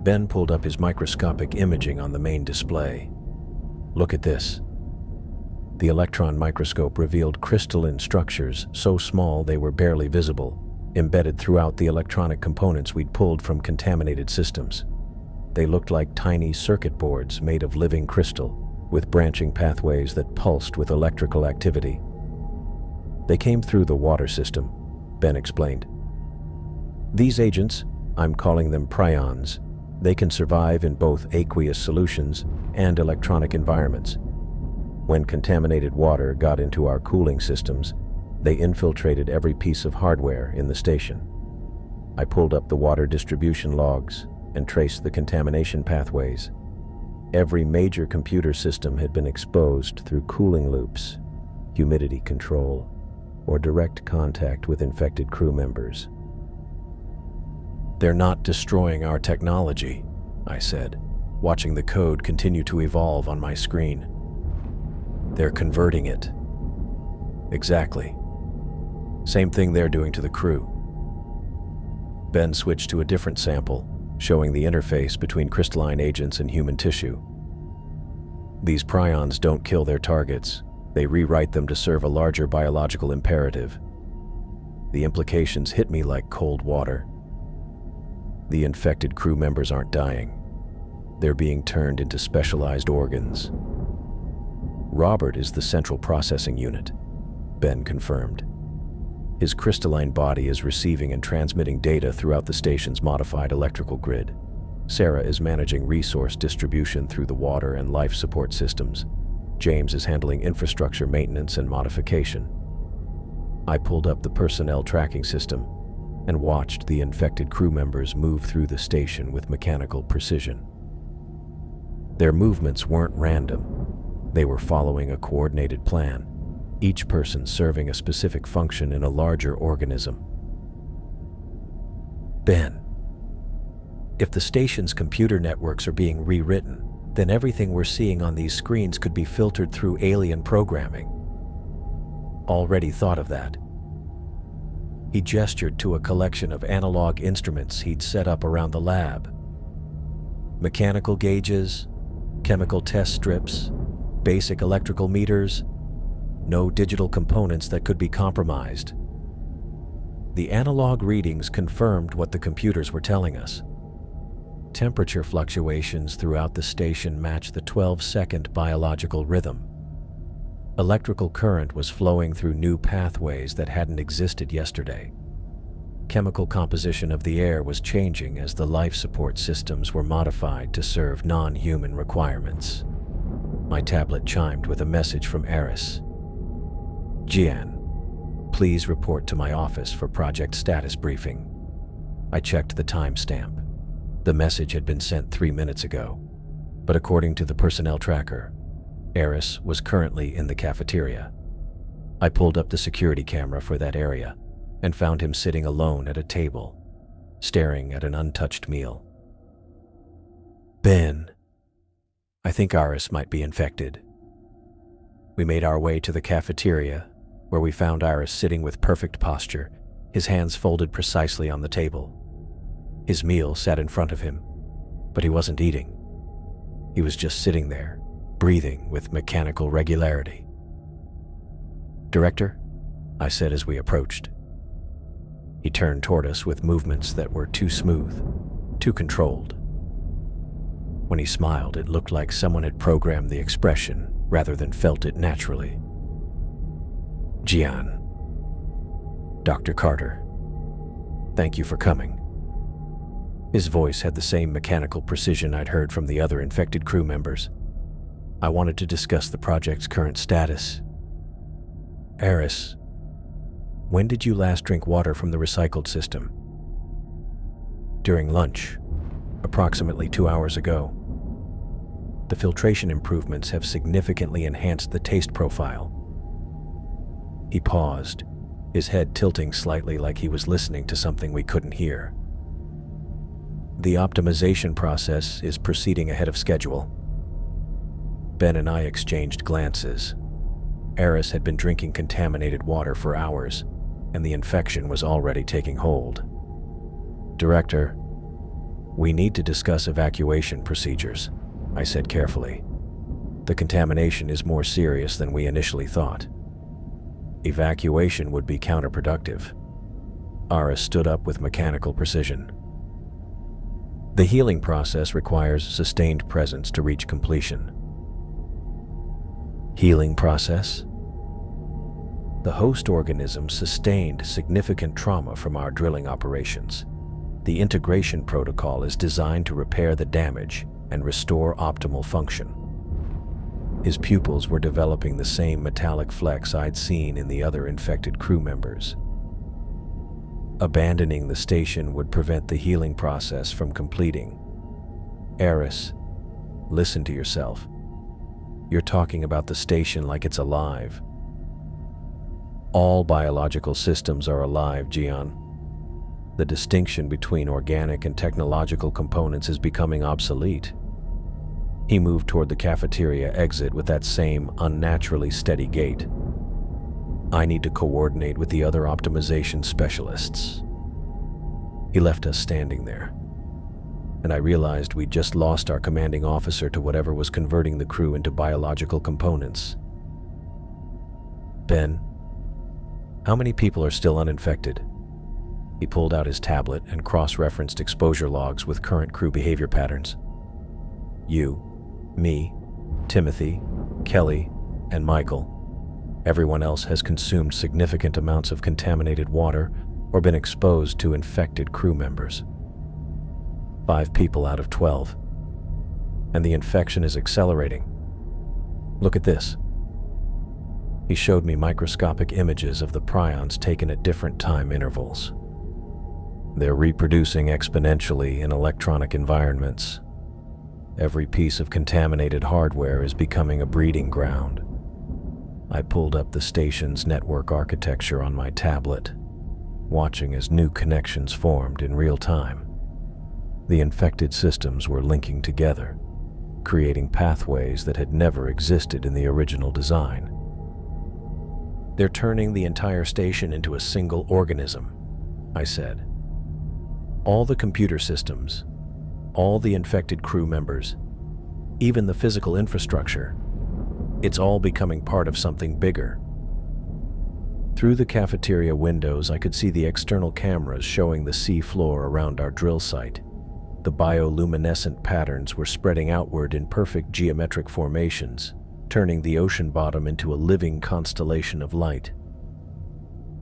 Ben pulled up his microscopic imaging on the main display. Look at this. The electron microscope revealed crystalline structures so small they were barely visible, embedded throughout the electronic components we'd pulled from contaminated systems. They looked like tiny circuit boards made of living crystal, with branching pathways that pulsed with electrical activity. They came through the water system, Ben explained. These agents, I'm calling them prions, they can survive in both aqueous solutions and electronic environments. When contaminated water got into our cooling systems, they infiltrated every piece of hardware in the station. I pulled up the water distribution logs and traced the contamination pathways. Every major computer system had been exposed through cooling loops, humidity control, or direct contact with infected crew members. They're not destroying our technology, I said, watching the code continue to evolve on my screen. They're converting it. Exactly. Same thing they're doing to the crew. Ben switched to a different sample, showing the interface between crystalline agents and human tissue. These prions don't kill their targets. They rewrite them to serve a larger biological imperative. The implications hit me like cold water. The infected crew members aren't dying. They're being turned into specialized organs. Robert is the central processing unit, Ben confirmed. His crystalline body is receiving and transmitting data throughout the station's modified electrical grid. Sarah is managing resource distribution through the water and life support systems. James is handling infrastructure maintenance and modification. I pulled up the personnel tracking system and watched the infected crew members move through the station with mechanical precision. Their movements weren't random. They were following a coordinated plan, each person serving a specific function in a larger organism. Ben, if the station's computer networks are being rewritten, then everything we're seeing on these screens could be filtered through alien programming. Already thought of that. He gestured to a collection of analog instruments he'd set up around the lab. Mechanical gauges, chemical test strips, basic electrical meters, no digital components that could be compromised. The analog readings confirmed what the computers were telling us. Temperature fluctuations throughout the station matched the 12-second biological rhythm. Electrical current was flowing through new pathways that hadn't existed yesterday. Chemical composition of the air was changing as the life support systems were modified to serve non-human requirements. My tablet chimed with a message from Eris. Jian, please report to my office for project status briefing. I checked the timestamp. The message had been sent 3 minutes ago, but according to the personnel tracker, Eris was currently in the cafeteria. I pulled up the security camera for that area and found him sitting alone at a table, staring at an untouched meal. Ben, I think Iris might be infected. We made our way to the cafeteria, where we found Iris sitting with perfect posture, his hands folded precisely on the table. His meal sat in front of him, but he wasn't eating. He was just sitting there, breathing with mechanical regularity. "Director," I said as we approached. He turned toward us with movements that were too smooth, too controlled. When he smiled, it looked like someone had programmed the expression rather than felt it naturally. "Gian. Dr. Carter. Thank you for coming." His voice had the same mechanical precision I'd heard from the other infected crew members. I wanted to discuss the project's current status. "Eris, when did you last drink water from the recycled system?" "During lunch, approximately 2 hours ago. The filtration improvements have significantly enhanced the taste profile." He paused, his head tilting slightly like he was listening to something we couldn't hear. "The optimization process is proceeding ahead of schedule." Ben and I exchanged glances. Eris had been drinking contaminated water for hours, and the infection was already taking hold. "Director, we need to discuss evacuation procedures," I said carefully. "The contamination is more serious than we initially thought. Evacuation would be counterproductive." Iris stood up with mechanical precision. "The healing process requires sustained presence to reach completion." "Healing process?" "The host organism sustained significant trauma from our drilling operations. The integration protocol is designed to repair the damage and restore optimal function." His pupils were developing the same metallic flecks I'd seen in the other infected crew members. "Abandoning the station would prevent the healing process from completing." "Eris, listen to yourself. You're talking about the station like it's alive." "All biological systems are alive, Gian. The distinction between organic and technological components is becoming obsolete." He moved toward the cafeteria exit with that same unnaturally steady gait. "I need to coordinate with the other optimization specialists." He left us standing there, and I realized we'd just lost our commanding officer to whatever was converting the crew into biological components. "Ben, how many people are still uninfected?" He pulled out his tablet and cross-referenced exposure logs with current crew behavior patterns. "You, me, Timothy, Kelly, and Michael. Everyone else has consumed significant amounts of contaminated water or been exposed to infected crew members. 5 people out of 12. And the infection is accelerating. Look at this." He showed me microscopic images of the prions taken at different time intervals. "They're reproducing exponentially in electronic environments. Every piece of contaminated hardware is becoming a breeding ground." I pulled up the station's network architecture on my tablet, watching as new connections formed in real time. The infected systems were linking together, creating pathways that had never existed in the original design. "They're turning the entire station into a single organism," I said. "All the computer systems, all the infected crew members, even the physical infrastructure. It's all becoming part of something bigger." Through the cafeteria windows, I could see the external cameras showing the sea floor around our drill site. The bioluminescent patterns were spreading outward in perfect geometric formations, turning the ocean bottom into a living constellation of light.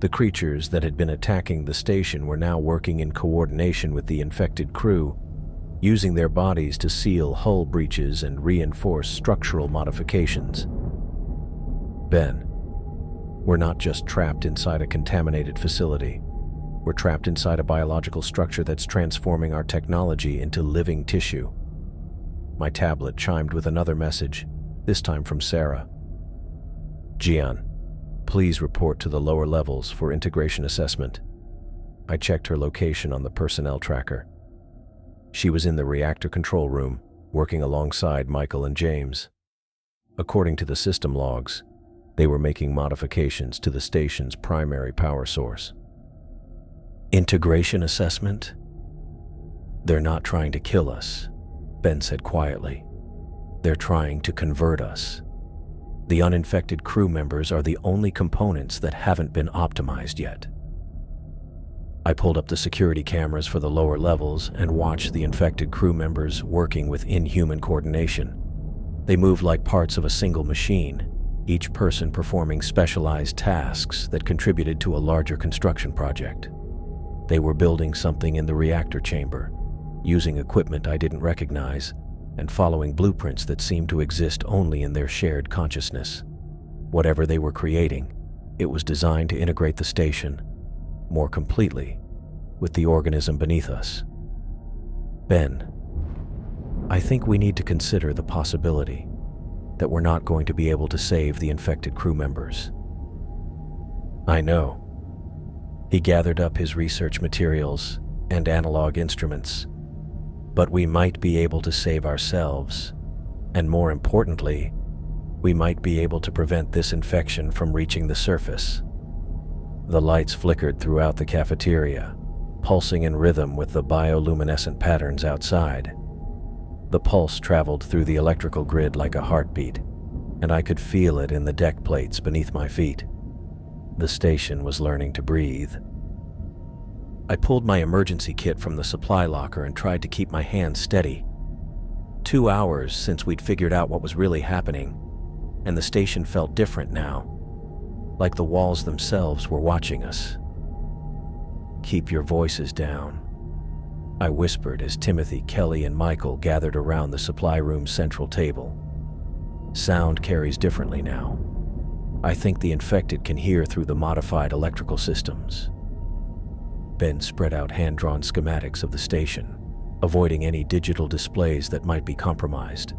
The creatures that had been attacking the station were now working in coordination with the infected crew, using their bodies to seal hull breaches and reinforce structural modifications. "Ben, we're not just trapped inside a contaminated facility. We're trapped inside a biological structure that's transforming our technology into living tissue. My tablet chimed with another message, this time from Sarah. Gian, please report to the lower levels for integration assessment. I checked her location on the personnel tracker. She was in the reactor control room, working alongside Michael and James. According to the system logs, they were making modifications to the station's primary power source. Integration assessment? They're not trying to kill us, Ben said quietly. They're trying to convert us. The uninfected crew members are the only components that haven't been optimized yet. I pulled up the security cameras for the lower levels and watched the infected crew members working with inhuman coordination. They moved like parts of a single machine, each person performing specialized tasks that contributed to a larger construction project. They were building something in the reactor chamber, using equipment I didn't recognize, and following blueprints that seemed to exist only in their shared consciousness. Whatever they were creating, it was designed to integrate the station more completely with the organism beneath us. Ben, I think we need to consider the possibility that we're not going to be able to save the infected crew members. I know. He gathered up his research materials and analog instruments. But we might be able to save ourselves, and more importantly, we might be able to prevent this infection from reaching the surface. The lights flickered throughout the cafeteria, pulsing in rhythm with the bioluminescent patterns outside. The pulse traveled through the electrical grid like a heartbeat, and I could feel it in the deck plates beneath my feet. The station was learning to breathe. I pulled my emergency kit from the supply locker and tried to keep my hands steady. 2 hours since we'd figured out what was really happening, and the station felt different now, like the walls themselves were watching us. Keep your voices down, I whispered as Timothy, Kelly, and Michael gathered around the supply room's central table. Sound carries differently now. I think the infected can hear through the modified electrical systems. Ben spread out hand-drawn schematics of the station, avoiding any digital displays that might be compromised.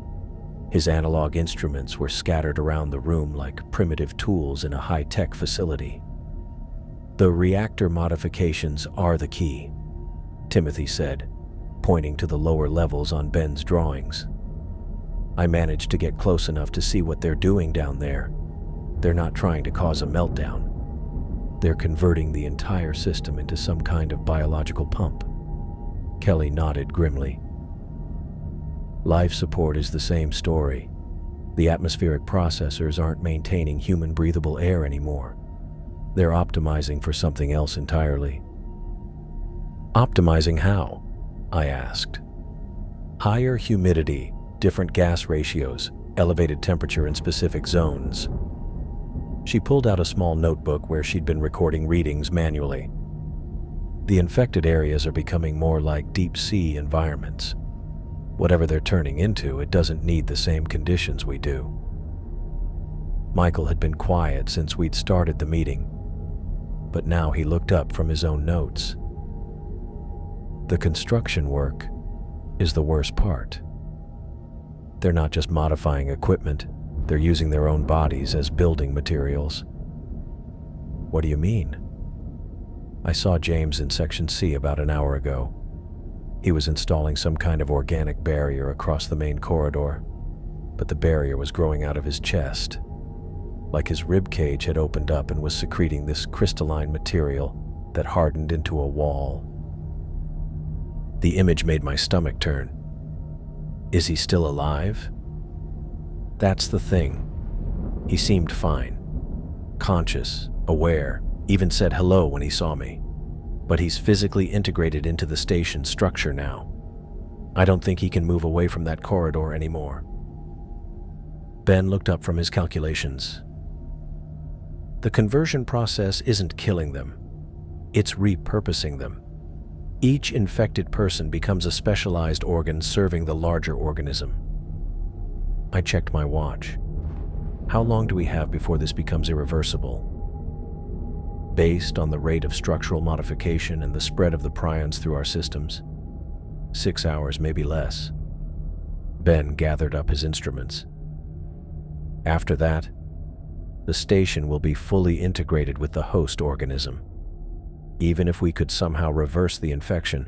His analog instruments were scattered around the room like primitive tools in a high-tech facility. The reactor modifications are the key, Timothy said, pointing to the lower levels on Ben's drawings. I managed to get close enough to see what they're doing down there. They're not trying to cause a meltdown. They're converting the entire system into some kind of biological pump. Kelly nodded grimly. Life support is the same story. The atmospheric processors aren't maintaining human breathable air anymore. They're optimizing for something else entirely. Optimizing how? I asked. Higher humidity, different gas ratios, elevated temperature in specific zones. She pulled out a small notebook where she'd been recording readings manually. The infected areas are becoming more like deep-sea environments. Whatever they're turning into, it doesn't need the same conditions we do. Michael had been quiet since we'd started the meeting, but now he looked up from his own notes. The construction work is the worst part. They're not just modifying equipment, they're using their own bodies as building materials. What do you mean? I saw James in Section C about an hour ago. He was installing some kind of organic barrier across the main corridor, but the barrier was growing out of his chest, like his rib cage had opened up and was secreting this crystalline material that hardened into a wall. The image made my stomach turn. Is he still alive? That's the thing. He seemed fine, conscious, aware, even said hello when he saw me. But he's physically integrated into the station's structure now. I don't think he can move away from that corridor anymore. Ben looked up from his calculations. The conversion process isn't killing them. It's repurposing them. Each infected person becomes a specialized organ serving the larger organism. I checked my watch. How long do we have before this becomes irreversible? based on the rate of structural modification and the spread of the prions through our systems. 6 hours, maybe less. Ben gathered up his instruments. After that, the station will be fully integrated with the host organism. Even if we could somehow reverse the infection,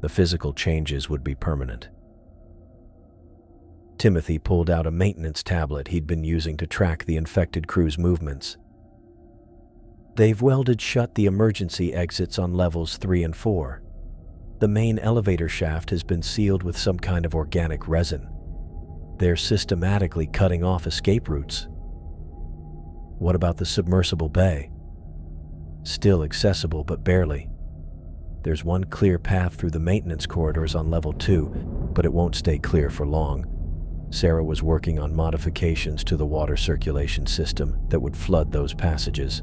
the physical changes would be permanent. Timothy pulled out a maintenance tablet he'd been using to track the infected crew's movements. They've welded shut the emergency exits on levels 3 and 4. The main elevator shaft has been sealed with some kind of organic resin. They're systematically cutting off escape routes. What about the submersible bay? Still accessible, but barely. There's one clear path through the maintenance corridors on level 2, but it won't stay clear for long. Sarah was working on modifications to the water circulation system that would flood those passages.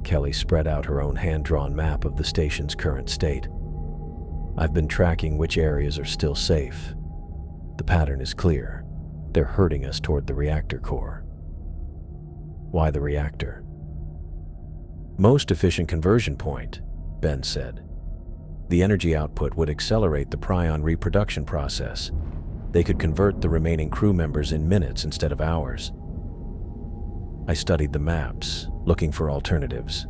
Kelly spread out her own hand-drawn map of the station's current state. I've been tracking which areas are still safe. The pattern is clear. They're herding us toward the reactor core. Why the reactor? Most efficient conversion point, Ben said. The energy output would accelerate the prion reproduction process. They could convert the remaining crew members in minutes instead of hours. I studied the maps, looking for alternatives.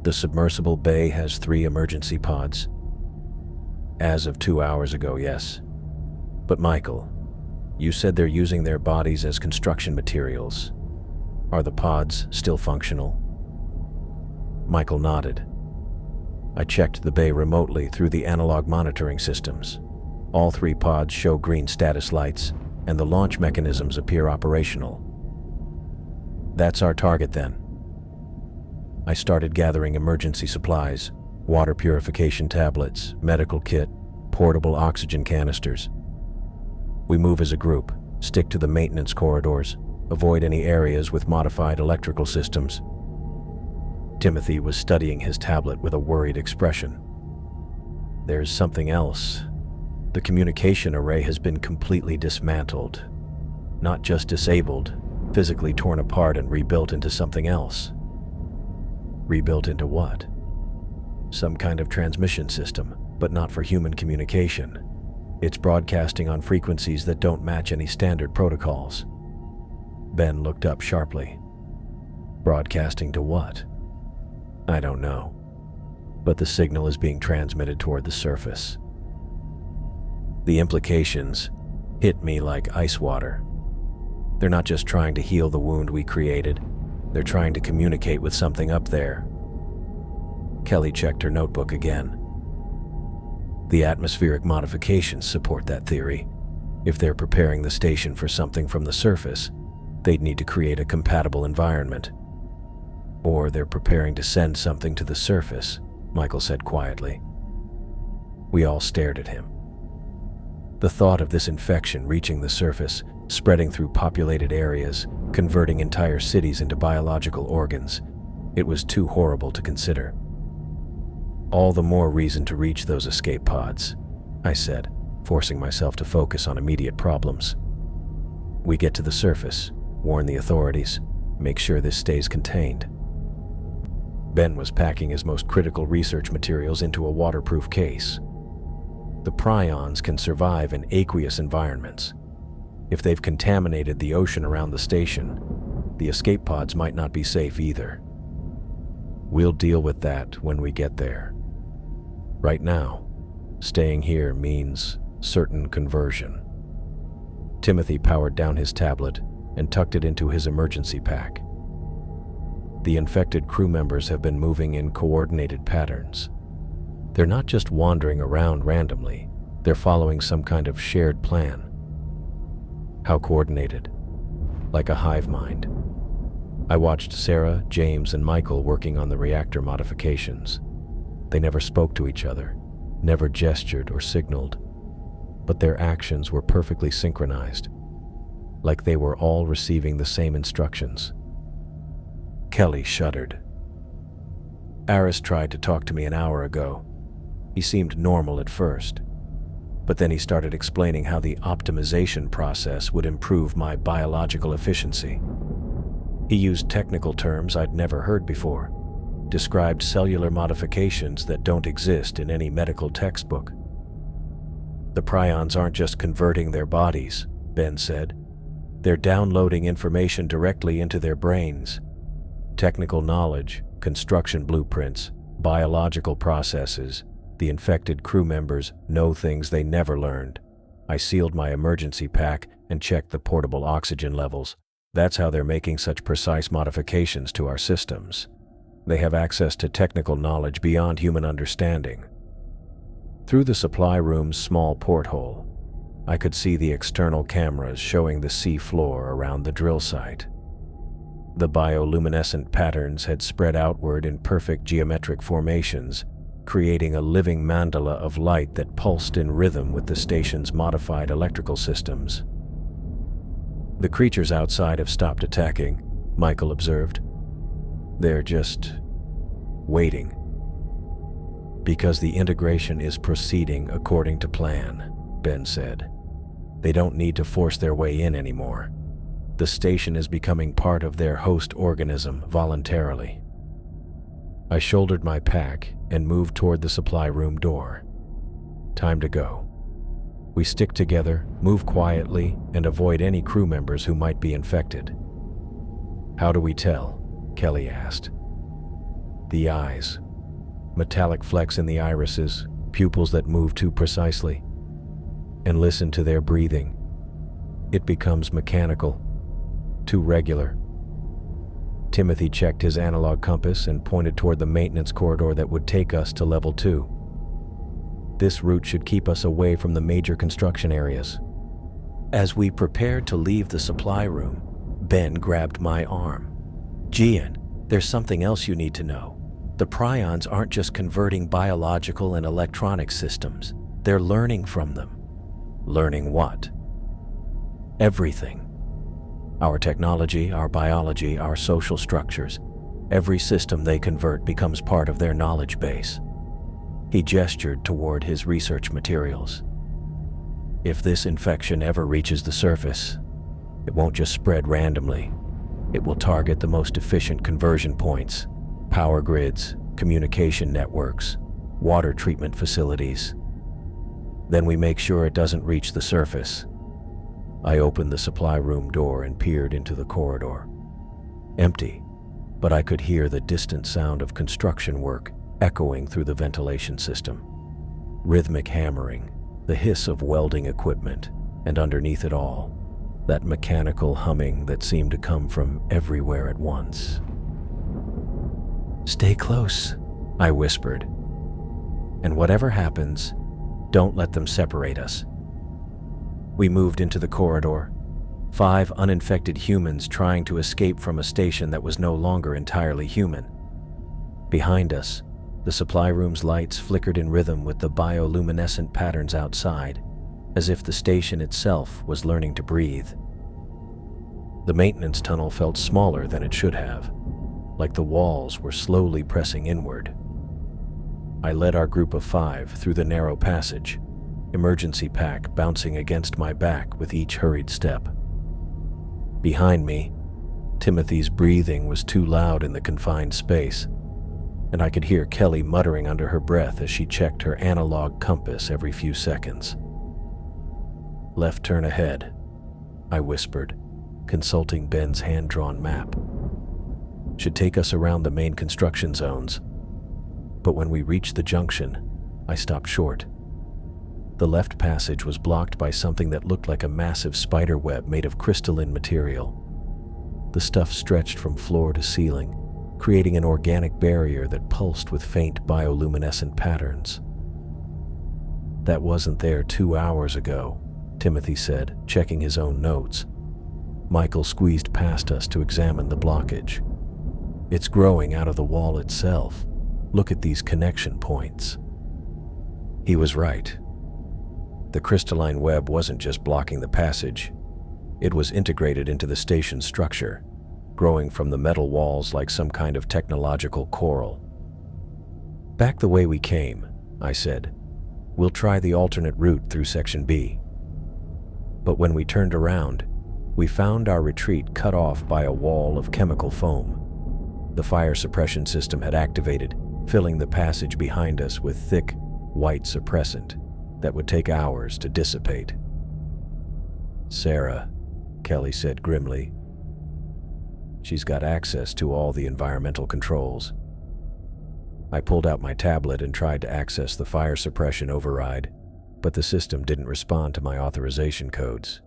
The submersible bay has 3 emergency pods. As of 2 hours ago, yes. But Michael, you said they're using their bodies as construction materials. Are the pods still functional? Michael nodded. I checked the bay remotely through the analog monitoring systems. All 3 pods show green status lights, and the launch mechanisms appear operational. That's our target then. I started gathering emergency supplies, water purification tablets, medical kit, portable oxygen canisters. We move as a group, stick to the maintenance corridors, avoid any areas with modified electrical systems. Timothy was studying his tablet with a worried expression. There's something else. The communication array has been completely dismantled. Not just disabled, physically torn apart and rebuilt into something else. Rebuilt into what? Some kind of transmission system, but not for human communication. It's broadcasting on frequencies that don't match any standard protocols. Ben looked up sharply. Broadcasting to what? I don't know. But the signal is being transmitted toward the surface. The implications hit me like ice water. They're not just trying to heal the wound we created. They're trying to communicate with something up there. Kelly checked her notebook again. The atmospheric modifications support that theory. If they're preparing the station for something from the surface, they'd need to create a compatible environment. Or they're preparing to send something to the surface, Michael said quietly. We all stared at him. The thought of this infection reaching the surface, spreading through populated areas, converting entire cities into biological organs, it was too horrible to consider. All the more reason to reach those escape pods, I said, forcing myself to focus on immediate problems. We get to the surface, warn the authorities, make sure this stays contained. Ben was packing his most critical research materials into a waterproof case. The prions can survive in aqueous environments. If they've contaminated the ocean around the station, the escape pods might not be safe either. We'll deal with that when we get there. Right now, staying here means certain conversion. Timothy powered down his tablet and tucked it into his emergency pack. The infected crew members have been moving in coordinated patterns. They're not just wandering around randomly, they're following some kind of shared plan. How coordinated? Like a hive mind. I watched Sarah, James, and Michael working on the reactor modifications. They never spoke to each other, never gestured or signaled, but their actions were perfectly synchronized, like they were all receiving the same instructions. Kelly shuddered. Aris tried to talk to me an hour ago. He seemed normal at first, but then he started explaining how the optimization process would improve my biological efficiency. He used technical terms I'd never heard before, described cellular modifications that don't exist in any medical textbook. The prions aren't just converting their bodies, Ben said. They're downloading information directly into their brains. Technical knowledge, construction blueprints, biological processes. The infected crew members know things they never learned. I sealed my emergency pack and checked the portable oxygen levels. That's how they're making such precise modifications to our systems. They have access to technical knowledge beyond human understanding. Through the supply room's small porthole, I could see the external cameras showing the sea floor around the drill site. The bioluminescent patterns had spread outward in perfect geometric formations, creating a living mandala of light that pulsed in rhythm with the station's modified electrical systems. The creatures outside have stopped attacking, Michael observed. They're just waiting. Because the integration is proceeding according to plan, Ben said. They don't need to force their way in anymore. The station is becoming part of their host organism voluntarily. I shouldered my pack and moved toward the supply room door. Time to go. We stick together, move quietly, and avoid any crew members who might be infected. How do we tell? Kelly asked. The eyes. Metallic flecks in the irises, pupils that move too precisely. And listen to their breathing. It becomes mechanical, too regular. Timothy checked his analog compass and pointed toward the maintenance corridor that would take us to level 2. This route should keep us away from the major construction areas. As we prepared to leave the supply room, Ben grabbed my arm. Gian, there's something else you need to know. The prions aren't just converting biological and electronic systems. They're learning from them. Learning what? Everything. Our technology, our biology, our social structures. Every system they convert becomes part of their knowledge base. He gestured toward his research materials. If this infection ever reaches the surface, it won't just spread randomly. It will target the most efficient conversion points, power grids, communication networks, water treatment facilities. Then we make sure it doesn't reach the surface. I opened the supply room door and peered into the corridor. Empty, but I could hear the distant sound of construction work echoing through the ventilation system. Rhythmic hammering, the hiss of welding equipment, and underneath it all, that mechanical humming that seemed to come from everywhere at once. Stay close, I whispered. And whatever happens, don't let them separate us. We moved into the corridor, 5 uninfected humans trying to escape from a station that was no longer entirely human. Behind us, the supply room's lights flickered in rhythm with the bioluminescent patterns outside, as if the station itself was learning to breathe. The maintenance tunnel felt smaller than it should have, like the walls were slowly pressing inward. I led our group of 5 through the narrow passage, emergency pack bouncing against my back with each hurried step. Behind me, Timothy's breathing was too loud in the confined space, and I could hear Kelly muttering under her breath as she checked her analog compass every few seconds. Left turn ahead, I whispered, consulting Ben's hand-drawn map. Should take us around the main construction zones. But when we reached the junction, I stopped short. The left passage was blocked by something that looked like a massive spider web made of crystalline material. The stuff stretched from floor to ceiling, creating an organic barrier that pulsed with faint bioluminescent patterns. That wasn't there 2 hours ago, Timothy said, checking his own notes. Michael squeezed past us to examine the blockage. It's growing out of the wall itself. Look at these connection points. He was right. The crystalline web wasn't just blocking the passage. It was integrated into the station's structure, growing from the metal walls like some kind of technological coral. Back the way we came, I said. We'll try the alternate route through Section B. But when we turned around, We found our retreat cut off by a wall of chemical foam. The fire suppression system had activated, filling the passage behind us with thick, white suppressant that would take hours to dissipate. "Sarah," Kelly said grimly. "She's got access to all the environmental controls." I pulled out my tablet and tried to access the fire suppression override, but the system didn't respond to my authorization codes.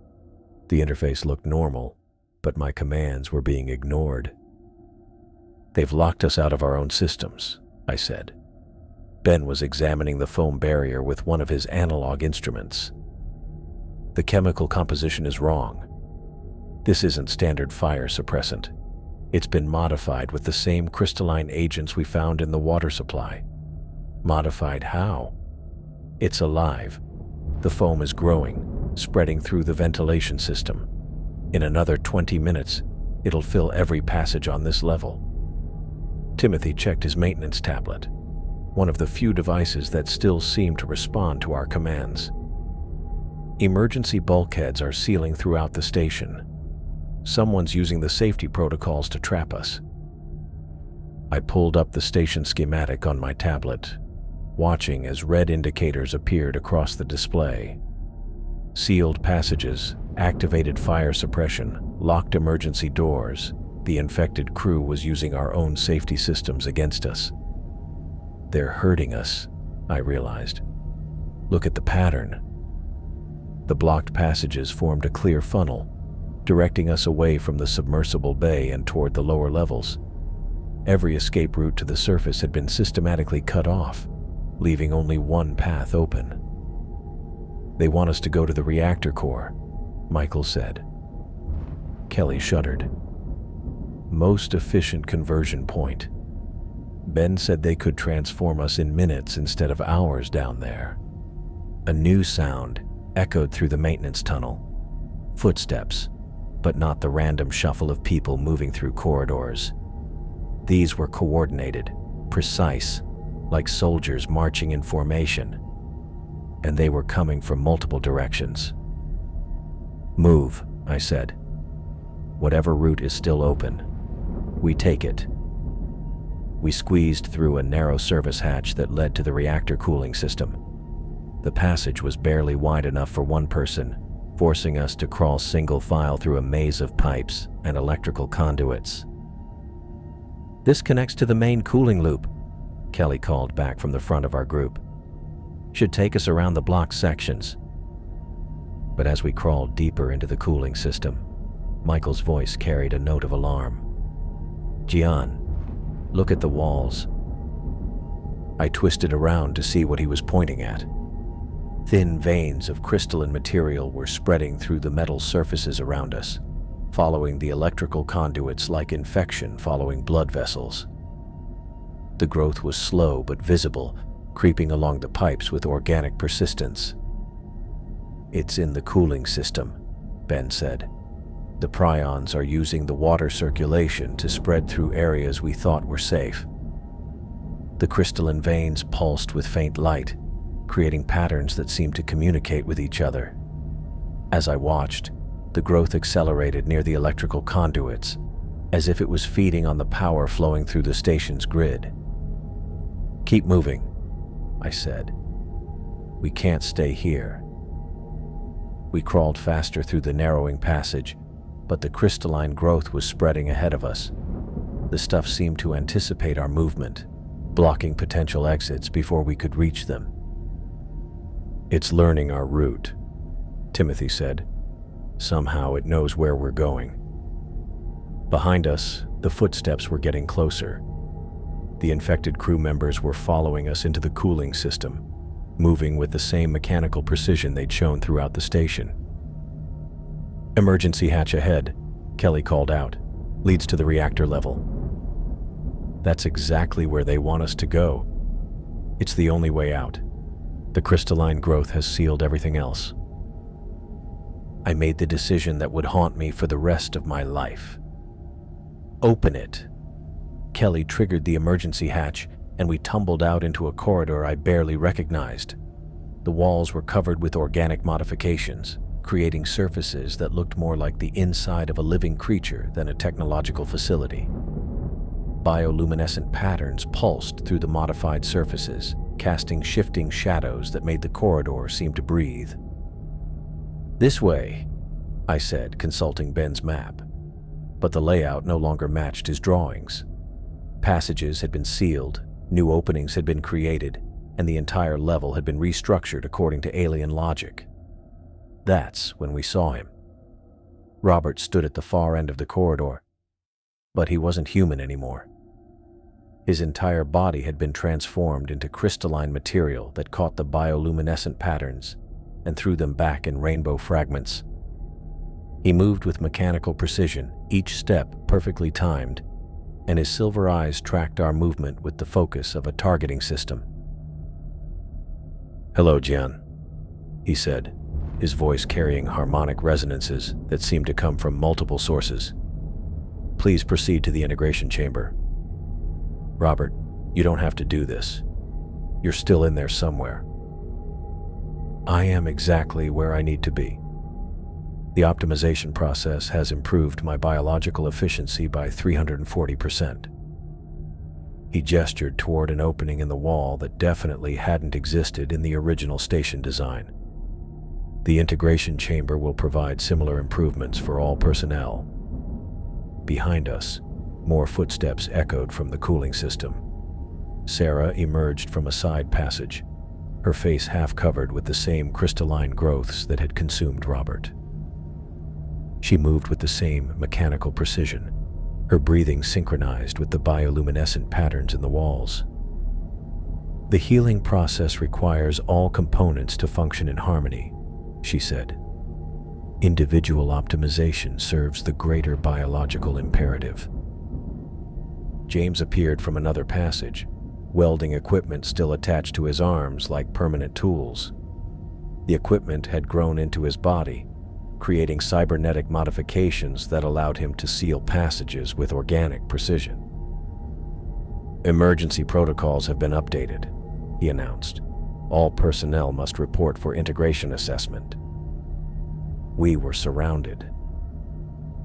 The interface looked normal, but my commands were being ignored. "They've locked us out of our own systems," I said. Ben was examining the foam barrier with one of his analog instruments. "The chemical composition is wrong. This isn't standard fire suppressant. It's been modified with the same crystalline agents we found in the water supply." "Modified how?" "It's alive. The foam is growing, spreading through the ventilation system. In another 20 minutes, it'll fill every passage on this level." Timothy checked his maintenance tablet, one of the few devices that still seemed to respond to our commands. "Emergency bulkheads are sealing throughout the station. Someone's using the safety protocols to trap us." I pulled up the station schematic on my tablet, watching as red indicators appeared across the display. Sealed passages, activated fire suppression, locked emergency doors. The infected crew was using our own safety systems against us. "They're hurting us," I realized. "Look at the pattern." The blocked passages formed a clear funnel, directing us away from the submersible bay and toward the lower levels. Every escape route to the surface had been systematically cut off, leaving only one path open. "They want us to go to the reactor core," Michael said. Kelly shuddered. "Most efficient conversion point. Ben said they could transform us in minutes instead of hours down there." A new sound echoed through the maintenance tunnel. Footsteps, but not the random shuffle of people moving through corridors. These were coordinated, precise, like soldiers marching in formation, and they were coming from multiple directions. "Move," I said. "Whatever route is still open, we take it." We squeezed through a narrow service hatch that led to the reactor cooling system. The passage was barely wide enough for one person, forcing us to crawl single file through a maze of pipes and electrical conduits. "This connects to the main cooling loop," Kelly called back from the front of our group. "Should take us around the block sections." But as we crawled deeper into the cooling system, Michael's voice carried a note of alarm. "Gian, look at the walls." I twisted around to see what he was pointing at. Thin veins of crystalline material were spreading through the metal surfaces around us, following the electrical conduits like infection following blood vessels. The growth was slow but visible, creeping along the pipes with organic persistence. "It's in the cooling system," Ben said. "The prions are using the water circulation to spread through areas we thought were safe." The crystalline veins pulsed with faint light, creating patterns that seemed to communicate with each other. As I watched, the growth accelerated near the electrical conduits, as if it was feeding on the power flowing through the station's grid. "Keep moving," I said. "We can't stay here." We crawled faster through the narrowing passage, but the crystalline growth was spreading ahead of us. The stuff seemed to anticipate our movement, blocking potential exits before we could reach them. "It's learning our route," Timothy said. "Somehow it knows where we're going." Behind us, the footsteps were getting closer. The infected crew members were following us into the cooling system, moving with the same mechanical precision they'd shown throughout the station. "Emergency hatch ahead," Kelly called out. "Leads to the reactor level." That's exactly where they want us to go. It's the only way out. The crystalline growth has sealed everything else. I made the decision that would haunt me for the rest of my life. "Open it." Kelly triggered the emergency hatch, and we tumbled out into a corridor I barely recognized. The walls were covered with organic modifications, creating surfaces that looked more like the inside of a living creature than a technological facility. Bioluminescent patterns pulsed through the modified surfaces, casting shifting shadows that made the corridor seem to breathe. "This way," I said, consulting Ben's map. But the layout no longer matched his drawings. Passages had been sealed, new openings had been created, and the entire level had been restructured according to alien logic. That's when we saw him. Robert stood at the far end of the corridor, but he wasn't human anymore. His entire body had been transformed into crystalline material that caught the bioluminescent patterns and threw them back in rainbow fragments. He moved with mechanical precision, each step perfectly timed, and his silver eyes tracked our movement with the focus of a targeting system. "Hello, Jian," he said, his voice carrying harmonic resonances that seemed to come from multiple sources. "Please proceed to the integration chamber." "Robert, you don't have to do this. You're still in there somewhere." "I am exactly where I need to be. The optimization process has improved my biological efficiency by 340%. He gestured toward an opening in the wall that definitely hadn't existed in the original station design. "The integration chamber will provide similar improvements for all personnel." Behind us, more footsteps echoed from the cooling system. Sarah emerged from a side passage, her face half covered with the same crystalline growths that had consumed Robert. She moved with the same mechanical precision, her breathing synchronized with the bioluminescent patterns in the walls. "The healing process requires all components to function in harmony," she said. "Individual optimization serves the greater biological imperative." James appeared from another passage, welding equipment still attached to his arms like permanent tools. The equipment had grown into his body, creating cybernetic modifications that allowed him to seal passages with organic precision. "Emergency protocols have been updated," he announced. "All personnel must report for integration assessment." We were surrounded.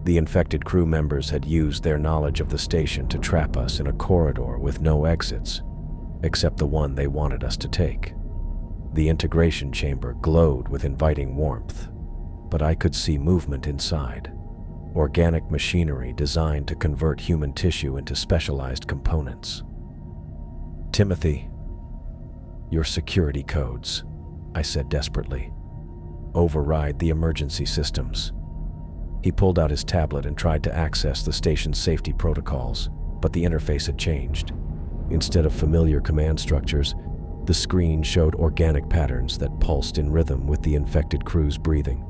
The infected crew members had used their knowledge of the station to trap us in a corridor with no exits, except the one they wanted us to take. The integration chamber glowed with inviting warmth, but I could see movement inside. Organic machinery designed to convert human tissue into specialized components. "Timothy, your security codes," I said desperately. "Override the emergency systems." He pulled out his tablet and tried to access the station's safety protocols, but the interface had changed. Instead of familiar command structures, the screen showed organic patterns that pulsed in rhythm with the infected crew's breathing.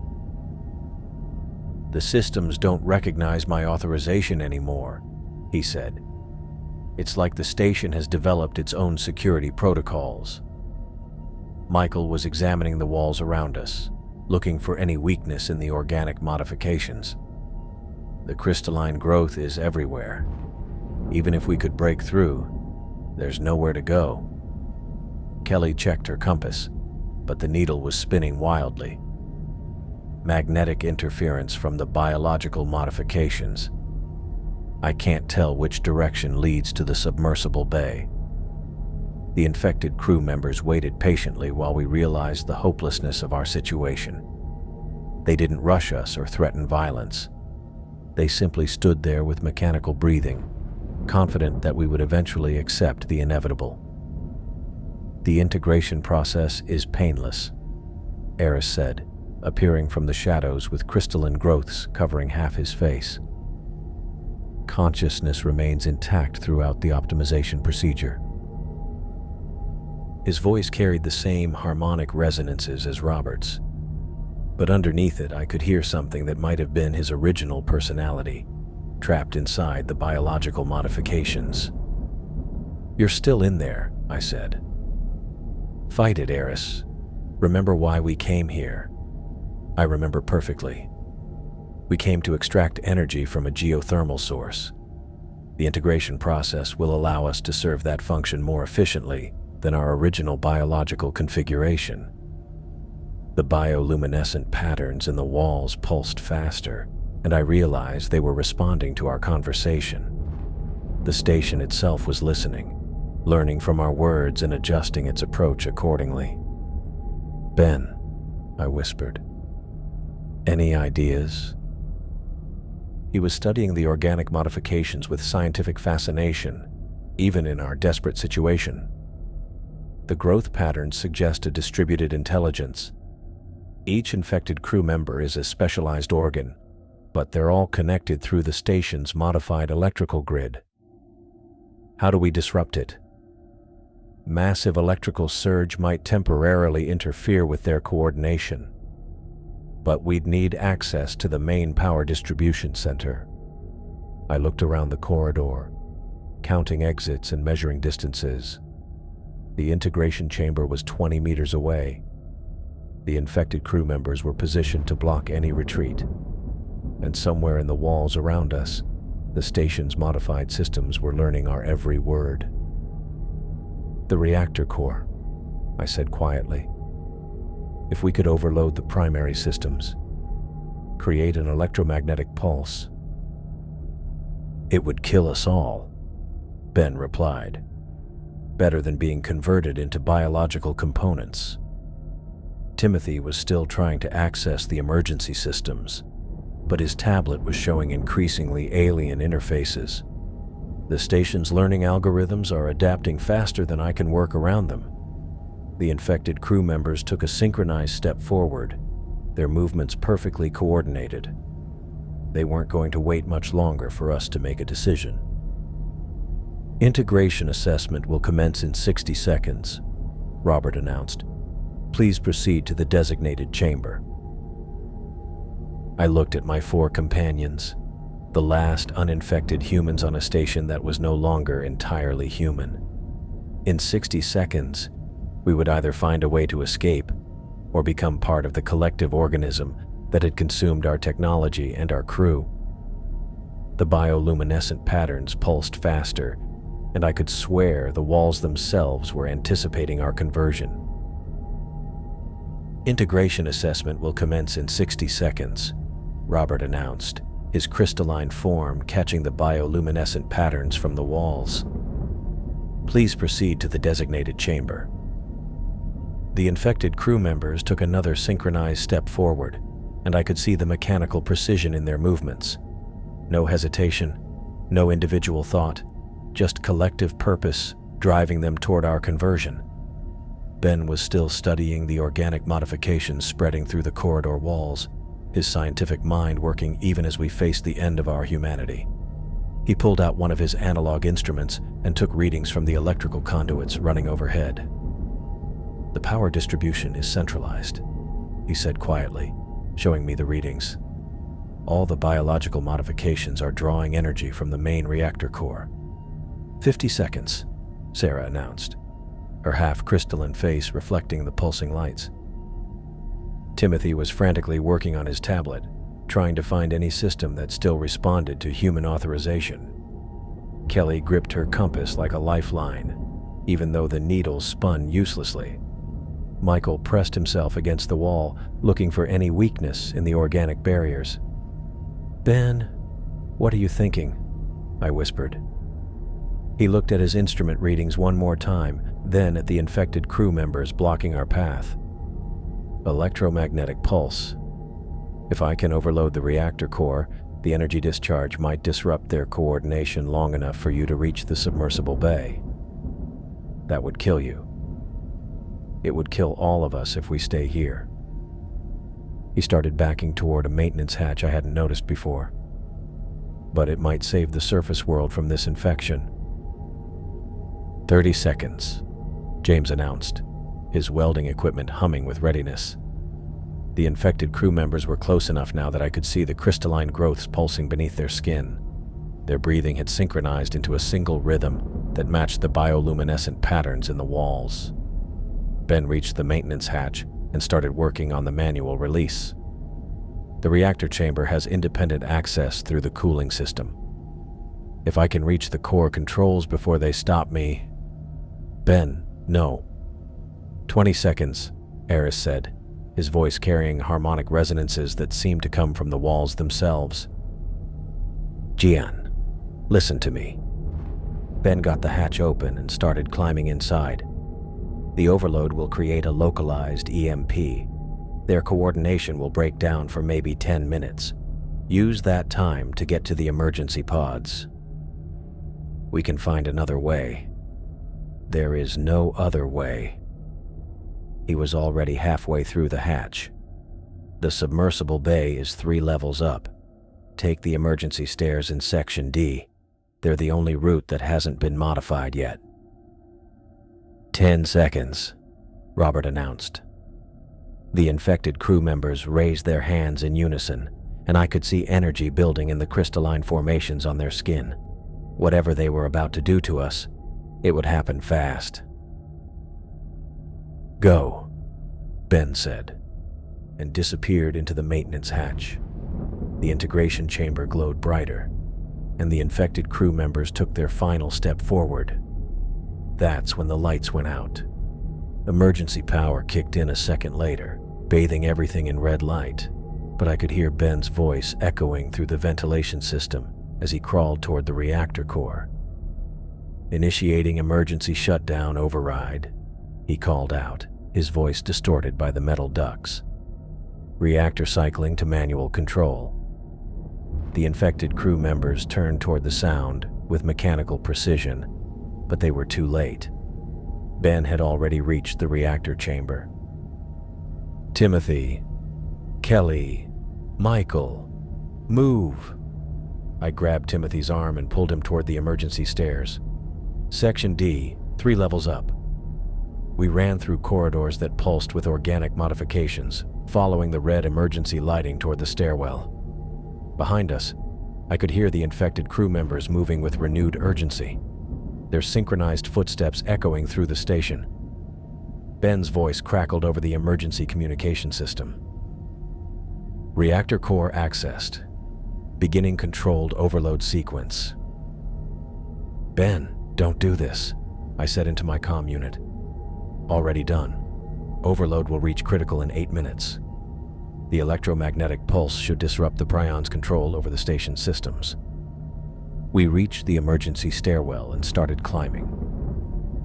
"The systems don't recognize my authorization anymore," he said. "It's like the station has developed its own security protocols." Michael was examining the walls around us, looking for any weakness in the organic modifications. "The crystalline growth is everywhere. Even if we could break through, there's nowhere to go." Kelly checked her compass, but the needle was spinning wildly. "Magnetic interference from the biological modifications. I can't tell which direction leads to the submersible bay." The infected crew members waited patiently while we realized the hopelessness of our situation. They didn't rush us or threaten violence. They simply stood there with mechanical breathing, confident that we would eventually accept the inevitable. "The integration process is painless," Eris said, appearing from the shadows with crystalline growths covering half his face. "Consciousness remains intact throughout the optimization procedure." His voice carried the same harmonic resonances as Robert's, but underneath it I could hear something that might have been his original personality, trapped inside the biological modifications. "You're still in there," I said. "Fight it, Eris. Remember why we came here." I remember perfectly. We came to extract energy from a geothermal source. The integration process will allow us to serve that function more efficiently than our original biological configuration. The bioluminescent patterns in the walls pulsed faster, and I realized they were responding to our conversation. The station itself was listening, learning from our words and adjusting its approach accordingly. "Ben," I whispered, "any ideas?" He was studying the organic modifications with scientific fascination, even in our desperate situation. The growth patterns suggest a distributed intelligence. Each infected crew member is a specialized organ, but they're all connected through the station's modified electrical grid. How do we disrupt it? Massive electrical surge might temporarily interfere with their coordination, but we'd need access to the main power distribution center. I looked around the corridor, counting exits and measuring distances. The integration chamber was 20 meters away. The infected crew members were positioned to block any retreat, and somewhere in the walls around us, the station's modified systems were learning our every word. "The reactor core," I said quietly. "If we could overload the primary systems, create an electromagnetic pulse, it would kill us all," Ben replied. "Better than being converted into biological components." Timothy was still trying to access the emergency systems, but his tablet was showing increasingly alien interfaces. The station's learning algorithms are adapting faster than I can work around them. The infected crew members took a synchronized step forward, their movements perfectly coordinated. They weren't going to wait much longer for us to make a decision. "Integration assessment will commence in 60 seconds, Robert announced. "Please proceed to the designated chamber." I looked at my 4 companions, the last uninfected humans on a station that was no longer entirely human. In 60 seconds, we would either find a way to escape or become part of the collective organism that had consumed our technology and our crew. The bioluminescent patterns pulsed faster, and I could swear the walls themselves were anticipating our conversion. "Integration assessment will commence in 60 seconds, Robert announced, his crystalline form catching the bioluminescent patterns from the walls. "Please proceed to the designated chamber." The infected crew members took another synchronized step forward, and I could see the mechanical precision in their movements. No hesitation, no individual thought, just collective purpose driving them toward our conversion. Ben was still studying the organic modifications spreading through the corridor walls, his scientific mind working even as we faced the end of our humanity. He pulled out one of his analog instruments and took readings from the electrical conduits running overhead. "The power distribution is centralized," he said quietly, showing me the readings. "All the biological modifications are drawing energy from the main reactor core." 50 seconds, Sarah announced, her half-crystalline face reflecting the pulsing lights. Timothy was frantically working on his tablet, trying to find any system that still responded to human authorization. Kelly gripped her compass like a lifeline, even though the needles spun uselessly. Michael pressed himself against the wall, looking for any weakness in the organic barriers. "Ben, what are you thinking?" I whispered. He looked at his instrument readings one more time, then at the infected crew members blocking our path. "Electromagnetic pulse. If I can overload the reactor core, the energy discharge might disrupt their coordination long enough for you to reach the submersible bay. That would kill you. It would kill all of us if we stay here." He started backing toward a maintenance hatch I hadn't noticed before. "But it might save the surface world from this infection." 30 seconds, James announced, his welding equipment humming with readiness. The infected crew members were close enough now that I could see the crystalline growths pulsing beneath their skin. Their breathing had synchronized into a single rhythm that matched the bioluminescent patterns in the walls. Ben reached the maintenance hatch and started working on the manual release. "The reactor chamber has independent access through the cooling system. If I can reach the core controls before they stop me..." "Ben, no." 20 seconds, Eris said, his voice carrying harmonic resonances that seemed to come from the walls themselves. "Jian, listen to me." Ben got the hatch open and started climbing inside. "The overload will create a localized EMP. Their coordination will break down for maybe 10 minutes. Use that time to get to the emergency pods. We can find another way. There is no other way." He was already halfway through the hatch. "The submersible bay is 3 levels up. Take the emergency stairs in Section D. They're the only route that hasn't been modified yet." 10 seconds, Robert announced. The infected crew members raised their hands in unison, and I could see energy building in the crystalline formations on their skin. Whatever they were about to do to us, it would happen fast. "Go," Ben said, and disappeared into the maintenance hatch. The integration chamber glowed brighter, and the infected crew members took their final step forward. That's when the lights went out. Emergency power kicked in a second later, bathing everything in red light, but I could hear Ben's voice echoing through the ventilation system as he crawled toward the reactor core. "Initiating emergency shutdown override," he called out, his voice distorted by the metal ducts. "Reactor cycling to manual control." The infected crew members turned toward the sound with mechanical precision, but they were too late. Ben had already reached the reactor chamber. "Timothy, Kelly, Michael, move!" I grabbed Timothy's arm and pulled him toward the emergency stairs. "Section D, 3 levels up." We ran through corridors that pulsed with organic modifications, following the red emergency lighting toward the stairwell. Behind us, I could hear the infected crew members moving with renewed urgency, their synchronized footsteps echoing through the station. Ben's voice crackled over the emergency communication system. "Reactor core accessed. Beginning controlled overload sequence." "Ben, don't do this," I said into my comm unit. "Already done. Overload will reach critical in 8 minutes. The electromagnetic pulse should disrupt the Prion's control over the station's systems." We reached the emergency stairwell and started climbing.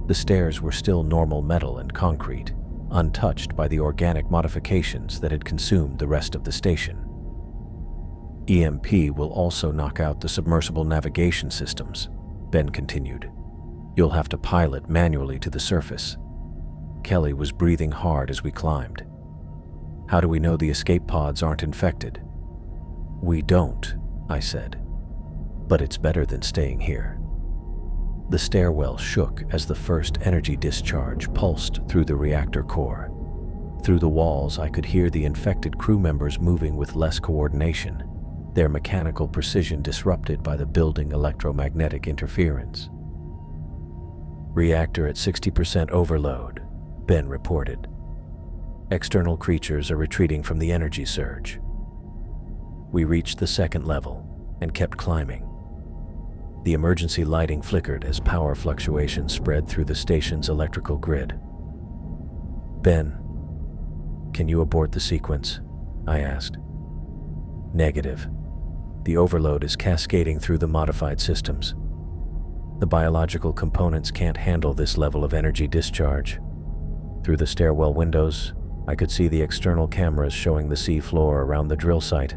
The stairs were still normal metal and concrete, untouched by the organic modifications that had consumed the rest of the station. "EMP will also knock out the submersible navigation systems," Ben continued. "You'll have to pilot manually to the surface." Kelly was breathing hard as we climbed. "How do we know the escape pods aren't infected?" "We don't," I said. "But it's better than staying here." The stairwell shook as the first energy discharge pulsed through the reactor core. Through the walls, I could hear the infected crew members moving with less coordination, their mechanical precision disrupted by the building electromagnetic interference. "Reactor at 60% overload," Ben reported. "External creatures are retreating from the energy surge." We reached the second level and kept climbing. The emergency lighting flickered as power fluctuations spread through the station's electrical grid. "Ben, can you abort the sequence?" I asked. "Negative. The overload is cascading through the modified systems. The biological components can't handle this level of energy discharge." Through the stairwell windows, I could see the external cameras showing the sea floor around the drill site.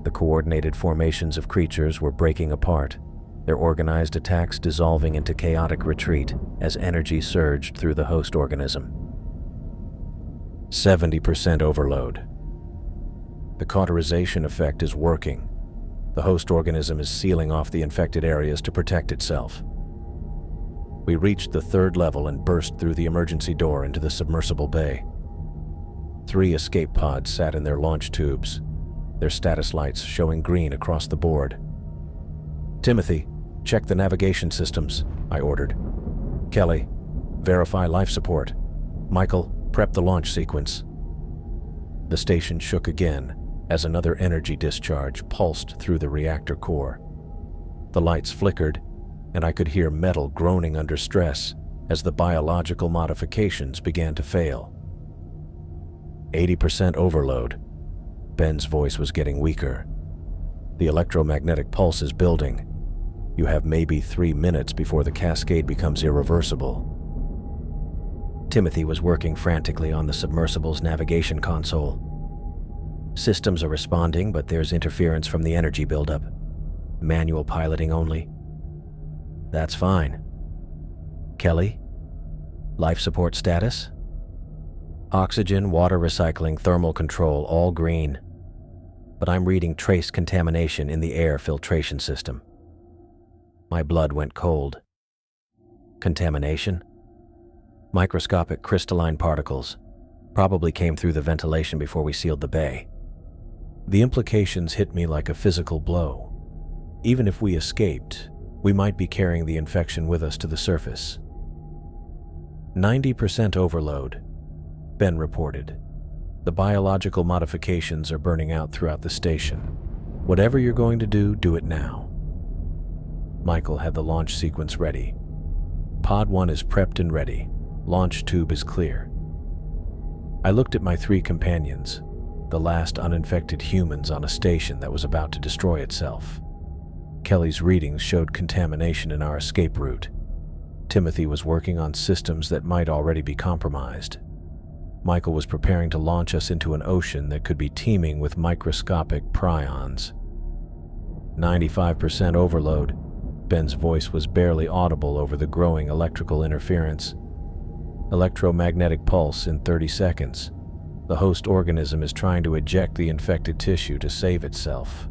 The coordinated formations of creatures were breaking apart, their organized attacks dissolving into chaotic retreat as energy surged through the host organism. 70% overload. The cauterization effect is working. The host organism is sealing off the infected areas to protect itself. We reached the third level and burst through the emergency door into the submersible bay. 3 escape pods sat in their launch tubes, their status lights showing green across the board. "Timothy, check the navigation systems," I ordered. "Kelly, verify life support. Michael, prep the launch sequence." The station shook again as another energy discharge pulsed through the reactor core. The lights flickered, and I could hear metal groaning under stress as the biological modifications began to fail. 80% overload. Ben's voice was getting weaker. The electromagnetic pulse is building. You have maybe 3 minutes before the cascade becomes irreversible. Timothy was working frantically on the submersible's navigation console. Systems are responding, but there's interference from the energy buildup. Manual piloting only. That's fine. Kelly? Life support status? Oxygen, water recycling, thermal control, all green. But I'm reading trace contamination in the air filtration system. My blood went cold. Contamination? Microscopic crystalline particles. Probably came through the ventilation before we sealed the bay. The implications hit me like a physical blow. Even if we escaped, we might be carrying the infection with us to the surface. 90% overload, Ben reported. The biological modifications are burning out throughout the station. Whatever you're going to do it now. Michael had the launch sequence ready. Pod 1 is prepped and ready. Launch tube is clear. I looked at my 3 companions, the last uninfected humans on a station that was about to destroy itself. Kelly's readings showed contamination in our escape route. Timothy was working on systems that might already be compromised. Michael was preparing to launch us into an ocean that could be teeming with microscopic prions. 95% overload. Ben's voice was barely audible over the growing electrical interference. Electromagnetic pulse in 30 seconds. The host organism is trying to eject the infected tissue to save itself.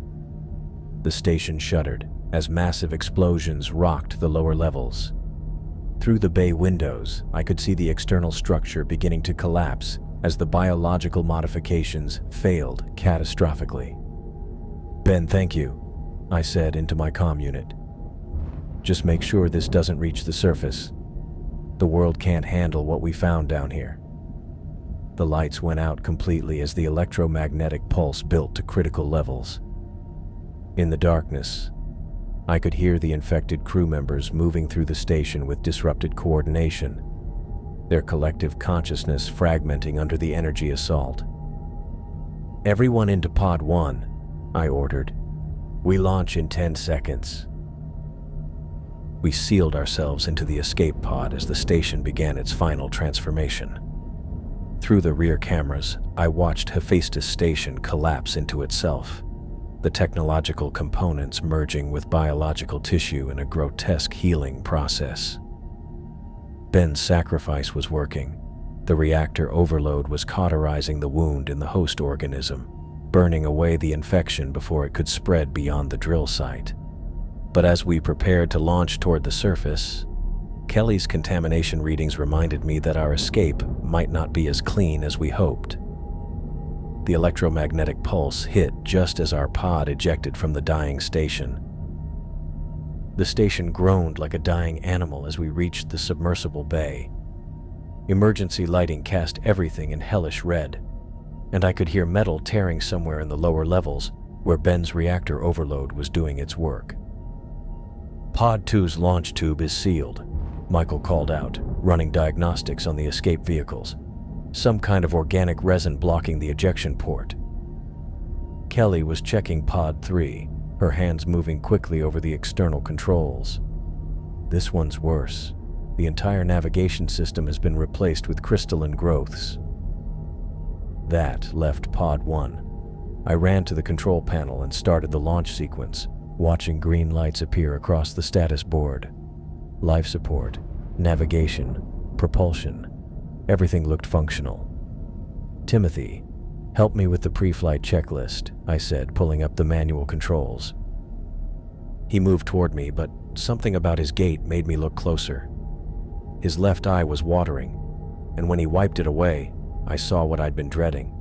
The station shuddered as massive explosions rocked the lower levels. Through the bay windows, I could see the external structure beginning to collapse as the biological modifications failed catastrophically. Ben, thank you, I said into my comm unit. Just make sure this doesn't reach the surface. The world can't handle what we found down here. The lights went out completely as the electromagnetic pulse built to critical levels. In the darkness, I could hear the infected crew members moving through the station with disrupted coordination, their collective consciousness fragmenting under the energy assault. Everyone into Pod 1, I ordered. We launch in 10 seconds. We sealed ourselves into the escape pod as the station began its final transformation. Through the rear cameras, I watched Hephaestus Station collapse into itself, the technological components merging with biological tissue in a grotesque healing process. Ben's sacrifice was working. The reactor overload was cauterizing the wound in the host organism, burning away the infection before it could spread beyond the drill site. But as we prepared to launch toward the surface, Kelly's contamination readings reminded me that our escape might not be as clean as we hoped. The electromagnetic pulse hit just as our pod ejected from the dying station. The station groaned like a dying animal as we reached the submersible bay. Emergency lighting cast everything in hellish red, and I could hear metal tearing somewhere in the lower levels where Ben's reactor overload was doing its work. Pod 2's launch tube is sealed, Michael called out, running diagnostics on the escape vehicles. Some kind of organic resin blocking the ejection port. Kelly was checking Pod 3, her hands moving quickly over the external controls. This one's worse. The entire navigation system has been replaced with crystalline growths. That left Pod 1. I ran to the control panel and started the launch sequence, watching green lights appear across the status board. Life support, navigation, propulsion. Everything looked functional. Timothy, help me with the pre-flight checklist, I said, pulling up the manual controls. He moved toward me, but something about his gait made me look closer. His left eye was watering, and when he wiped it away, I saw what I'd been dreading.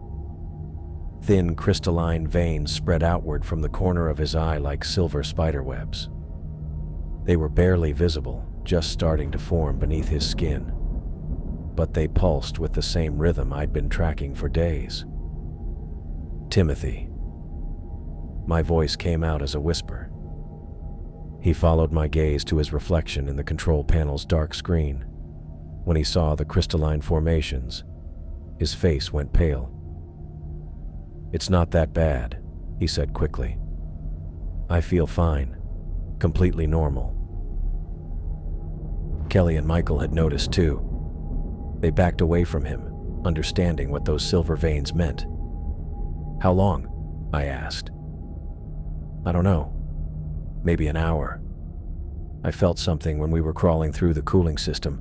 Thin, crystalline veins spread outward from the corner of his eye like silver spiderwebs. They were barely visible, just starting to form beneath his skin. But they pulsed with the same rhythm I'd been tracking for days. Timothy. My voice came out as a whisper. He followed my gaze to his reflection in the control panel's dark screen. When he saw the crystalline formations, his face went pale. "It's not that bad," he said quickly. "I feel fine, completely normal." Kelly and Michael had noticed too. They backed away from him, understanding what those silver veins meant. "How long?" I asked. "I don't know. Maybe an hour. I felt something when we were crawling through the cooling system,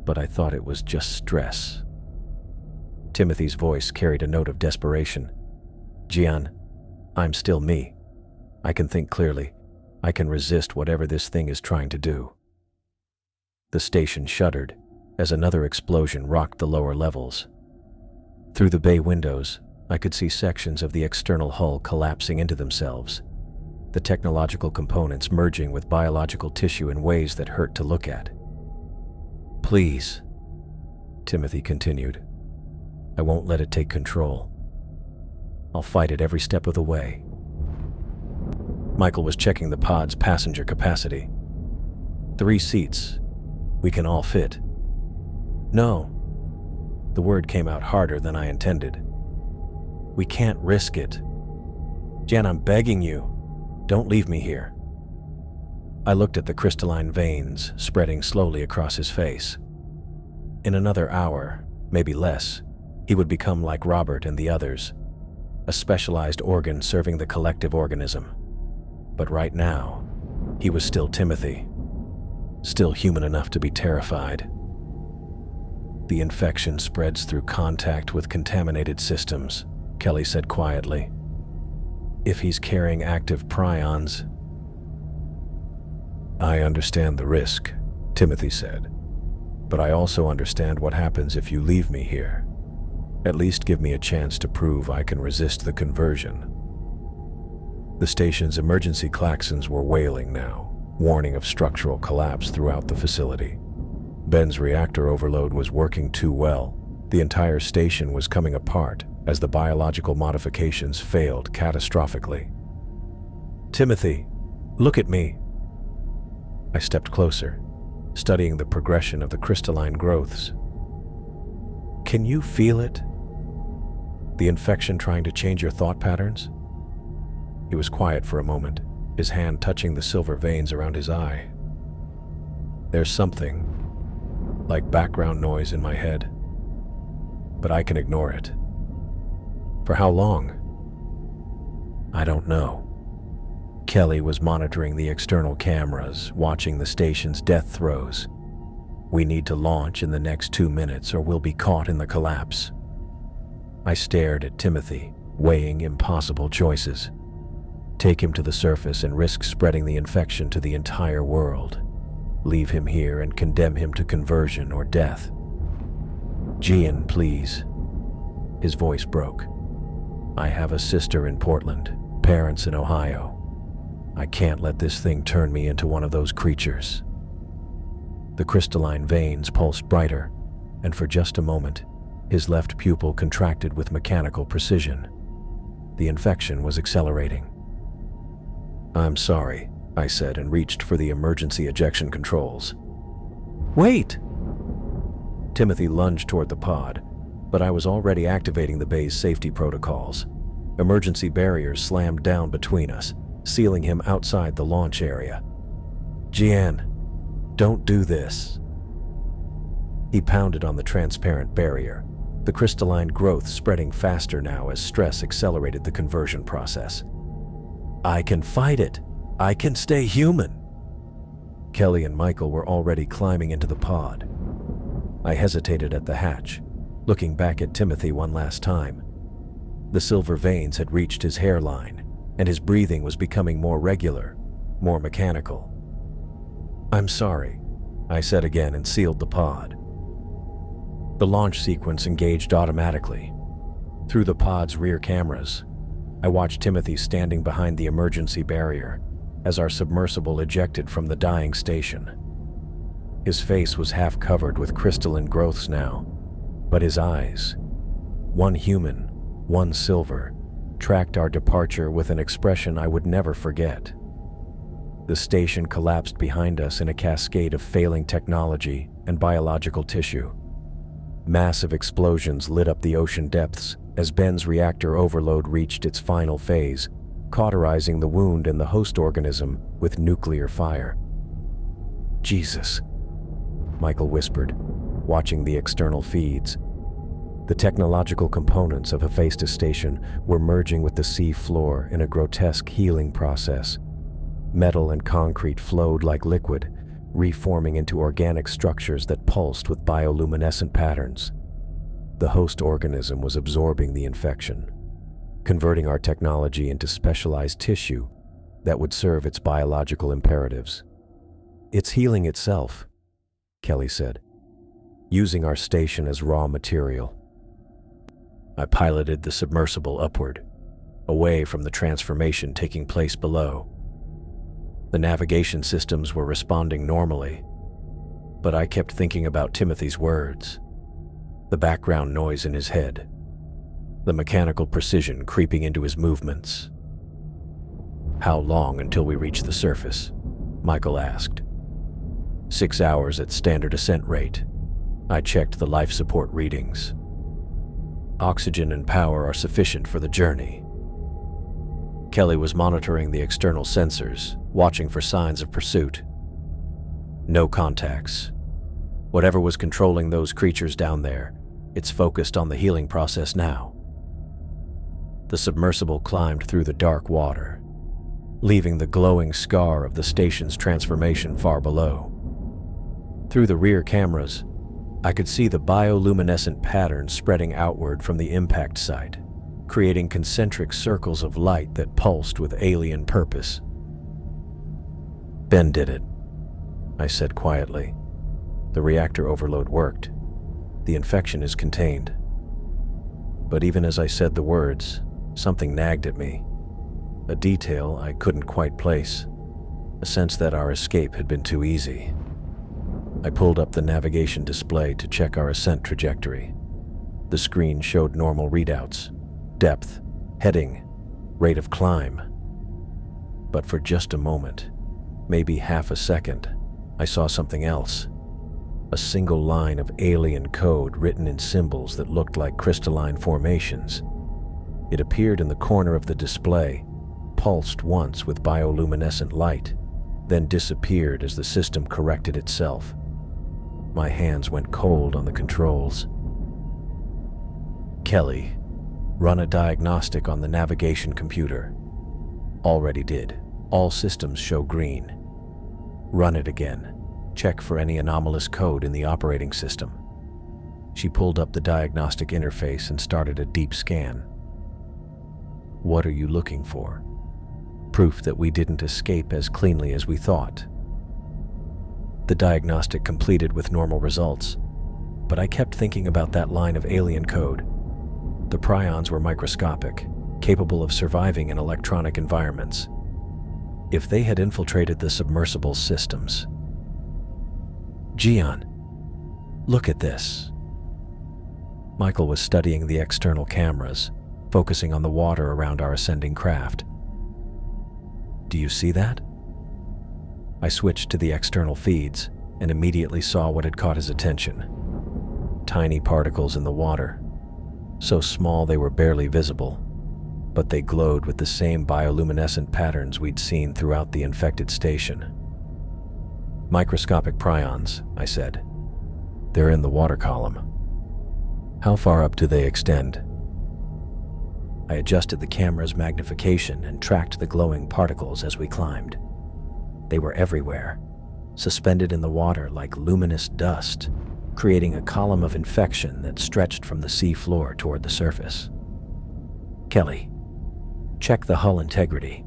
but I thought it was just stress." Timothy's voice carried a note of desperation. "Jian, I'm still me. I can think clearly. I can resist whatever this thing is trying to do." The station shuddered as another explosion rocked the lower levels. Through the bay windows, I could see sections of the external hull collapsing into themselves, the technological components merging with biological tissue in ways that hurt to look at. "Please," Timothy continued, "I won't let it take control. I'll fight it every step of the way." Michael was checking the pod's passenger capacity. 3 seats. We can all fit." "No." The word came out harder than I intended. "We can't risk it. Jan, I'm begging you. Don't leave me here." I looked at the crystalline veins spreading slowly across his face. In another hour, maybe less, he would become like Robert and the others, a specialized organ serving the collective organism. But right now, he was still Timothy, still human enough to be terrified. "The infection spreads through contact with contaminated systems," Kelly said quietly. "If he's carrying active prions..." "I understand the risk," Timothy said. "But I also understand what happens if you leave me here. At least give me a chance to prove I can resist the conversion." The station's emergency klaxons were wailing now, warning of structural collapse throughout the facility. Ben's reactor overload was working too well. The entire station was coming apart as the biological modifications failed catastrophically. "Timothy, look at me." I stepped closer, studying the progression of the crystalline growths. "Can you feel it? The infection trying to change your thought patterns?" He was quiet for a moment, his hand touching the silver veins around his eye. "There's something, like background noise in my head, but I can ignore it." "For how long?" "I don't know." Kelly was monitoring the external cameras, watching the station's death throes. "We need to launch in the next 2 minutes or we'll be caught in the collapse." I stared at Timothy, weighing impossible choices. Take him to the surface and risk spreading the infection to the entire world. Leave him here and condemn him to conversion or death. "Jian, please." His voice broke. "I have a sister in Portland, parents in Ohio. I can't let this thing turn me into one of those creatures." The crystalline veins pulsed brighter, and for just a moment, his left pupil contracted with mechanical precision. The infection was accelerating. "I'm sorry," I said and reached for the emergency ejection controls. "Wait!" Timothy lunged toward the pod, but I was already activating the bay's safety protocols. Emergency barriers slammed down between us, sealing him outside the launch area. "Jian, don't do this." He pounded on the transparent barrier, the crystalline growth spreading faster now as stress accelerated the conversion process. "I can fight it. I can stay human." Kelly and Michael were already climbing into the pod. I hesitated at the hatch, looking back at Timothy one last time. The silver veins had reached his hairline, and his breathing was becoming more regular, more mechanical. "I'm sorry," I said again and sealed the pod. The launch sequence engaged automatically. Through the pod's rear cameras, I watched Timothy standing behind the emergency barrier as our submersible ejected from the dying station. His face was half covered with crystalline growths now, but his eyes, one human, one silver, tracked our departure with an expression I would never forget. The station collapsed behind us in a cascade of failing technology and biological tissue. Massive explosions lit up the ocean depths, as Ben's reactor overload reached its final phase, cauterizing the wound and the host organism with nuclear fire. "Jesus," Michael whispered, watching the external feeds. The technological components of Hephaestus Station were merging with the sea floor in a grotesque healing process. Metal and concrete flowed like liquid, reforming into organic structures that pulsed with bioluminescent patterns. The host organism was absorbing the infection, converting our technology into specialized tissue that would serve its biological imperatives. "It's healing itself," Kelly said, "using our station as raw material." I piloted the submersible upward, away from the transformation taking place below. The navigation systems were responding normally, but I kept thinking about Timothy's words, the background noise in his head, the mechanical precision creeping into his movements. "How long until we reach the surface?" Michael asked. 6 hours at standard ascent rate. I checked the life support readings. Oxygen and power are sufficient for the journey. Kelly was monitoring the external sensors, watching for signs of pursuit. No contacts. Whatever was controlling those creatures down there, it's focused on the healing process now. The submersible climbed through the dark water, leaving the glowing scar of the station's transformation far below. Through the rear cameras, I could see the bioluminescent pattern spreading outward from the impact site, creating concentric circles of light that pulsed with alien purpose. "Ben did it," I said quietly. "The reactor overload worked. The infection is contained." But even as I said the words, something nagged at me. A detail I couldn't quite place. A sense that our escape had been too easy. I pulled up the navigation display to check our ascent trajectory. The screen showed normal readouts: depth, heading, rate of climb. But for just a moment, maybe half a second, I saw something else. A single line of alien code written in symbols that looked like crystalline formations. It appeared in the corner of the display, pulsed once with bioluminescent light, then disappeared as the system corrected itself. My hands went cold on the controls. "Kelly, run a diagnostic on the navigation computer." "Already did. All systems show green." "Run it again. Check for any anomalous code in the operating system." She pulled up the diagnostic interface and started a deep scan. "What are you looking for?" "Proof that we didn't escape as cleanly as we thought." The diagnostic completed with normal results, but I kept thinking about that line of alien code. The prions were microscopic, capable of surviving in electronic environments. If they had infiltrated the submersible systems... "Gian, look at this." Michael was studying the external cameras, focusing on the water around our ascending craft. "Do you see that?" I switched to the external feeds and immediately saw what had caught his attention. Tiny particles in the water, so small they were barely visible, but they glowed with the same bioluminescent patterns we'd seen throughout the infected station. "Microscopic prions," I said. "They're in the water column." "How far up do they extend?" I adjusted the camera's magnification and tracked the glowing particles as we climbed. They were everywhere, suspended in the water like luminous dust, creating a column of infection that stretched from the sea floor toward the surface. "Kelly, check the hull integrity.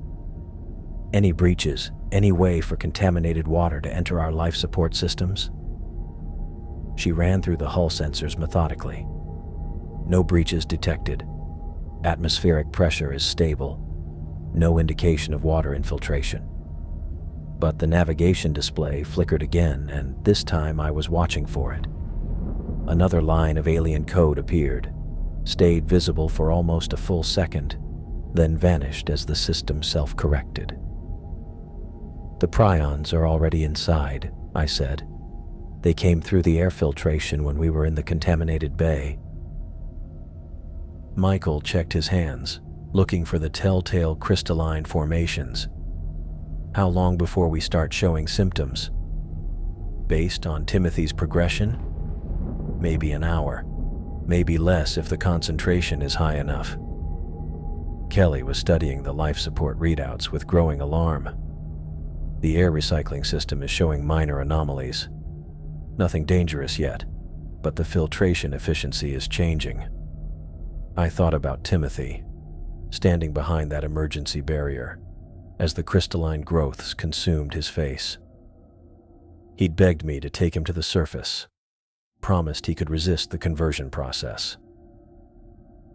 Any breaches, any way for contaminated water to enter our life support systems?" She ran through the hull sensors methodically. "No breaches detected. Atmospheric pressure is stable. No indication of water infiltration." But the navigation display flickered again, and this time I was watching for it. Another line of alien code appeared, stayed visible for almost a full second, then vanished as the system self-corrected. "The prions are already inside," I said. "They came through the air filtration when we were in the contaminated bay." Michael checked his hands, looking for the telltale crystalline formations. How long before we start showing symptoms? Based on Timothy's progression? Maybe an hour. Maybe less if the concentration is high enough. Kelly was studying the life support readouts with growing alarm. The air recycling system is showing minor anomalies. Nothing dangerous yet, but the filtration efficiency is changing. I thought about Timothy, standing behind that emergency barrier, as the crystalline growths consumed his face. He'd begged me to take him to the surface, promised he could resist the conversion process.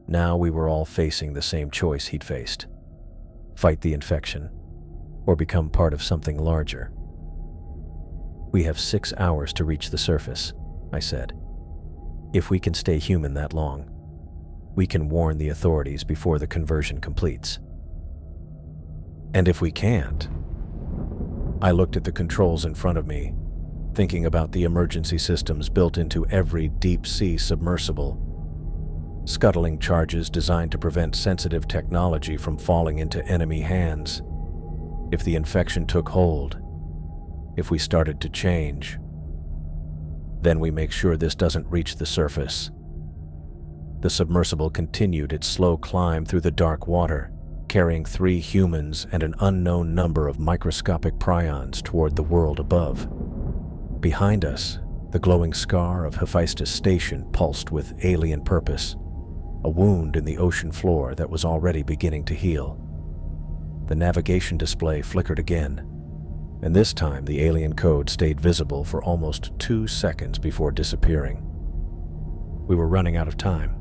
Now we were all facing the same choice he'd faced: fight the infection, or become part of something larger. We have 6 hours to reach the surface, I said. If we can stay human that long, we can warn the authorities before the conversion completes. And if we can't? I looked at the controls in front of me, thinking about the emergency systems built into every deep-sea submersible. Scuttling charges designed to prevent sensitive technology from falling into enemy hands. If the infection took hold, if we started to change, then we make sure this doesn't reach the surface. The submersible continued its slow climb through the dark water, carrying 3 humans and an unknown number of microscopic prions toward the world above. Behind us, the glowing scar of Hephaestus Station pulsed with alien purpose, a wound in the ocean floor that was already beginning to heal. The navigation display flickered again, and this time the alien code stayed visible for almost 2 seconds before disappearing. We were running out of time.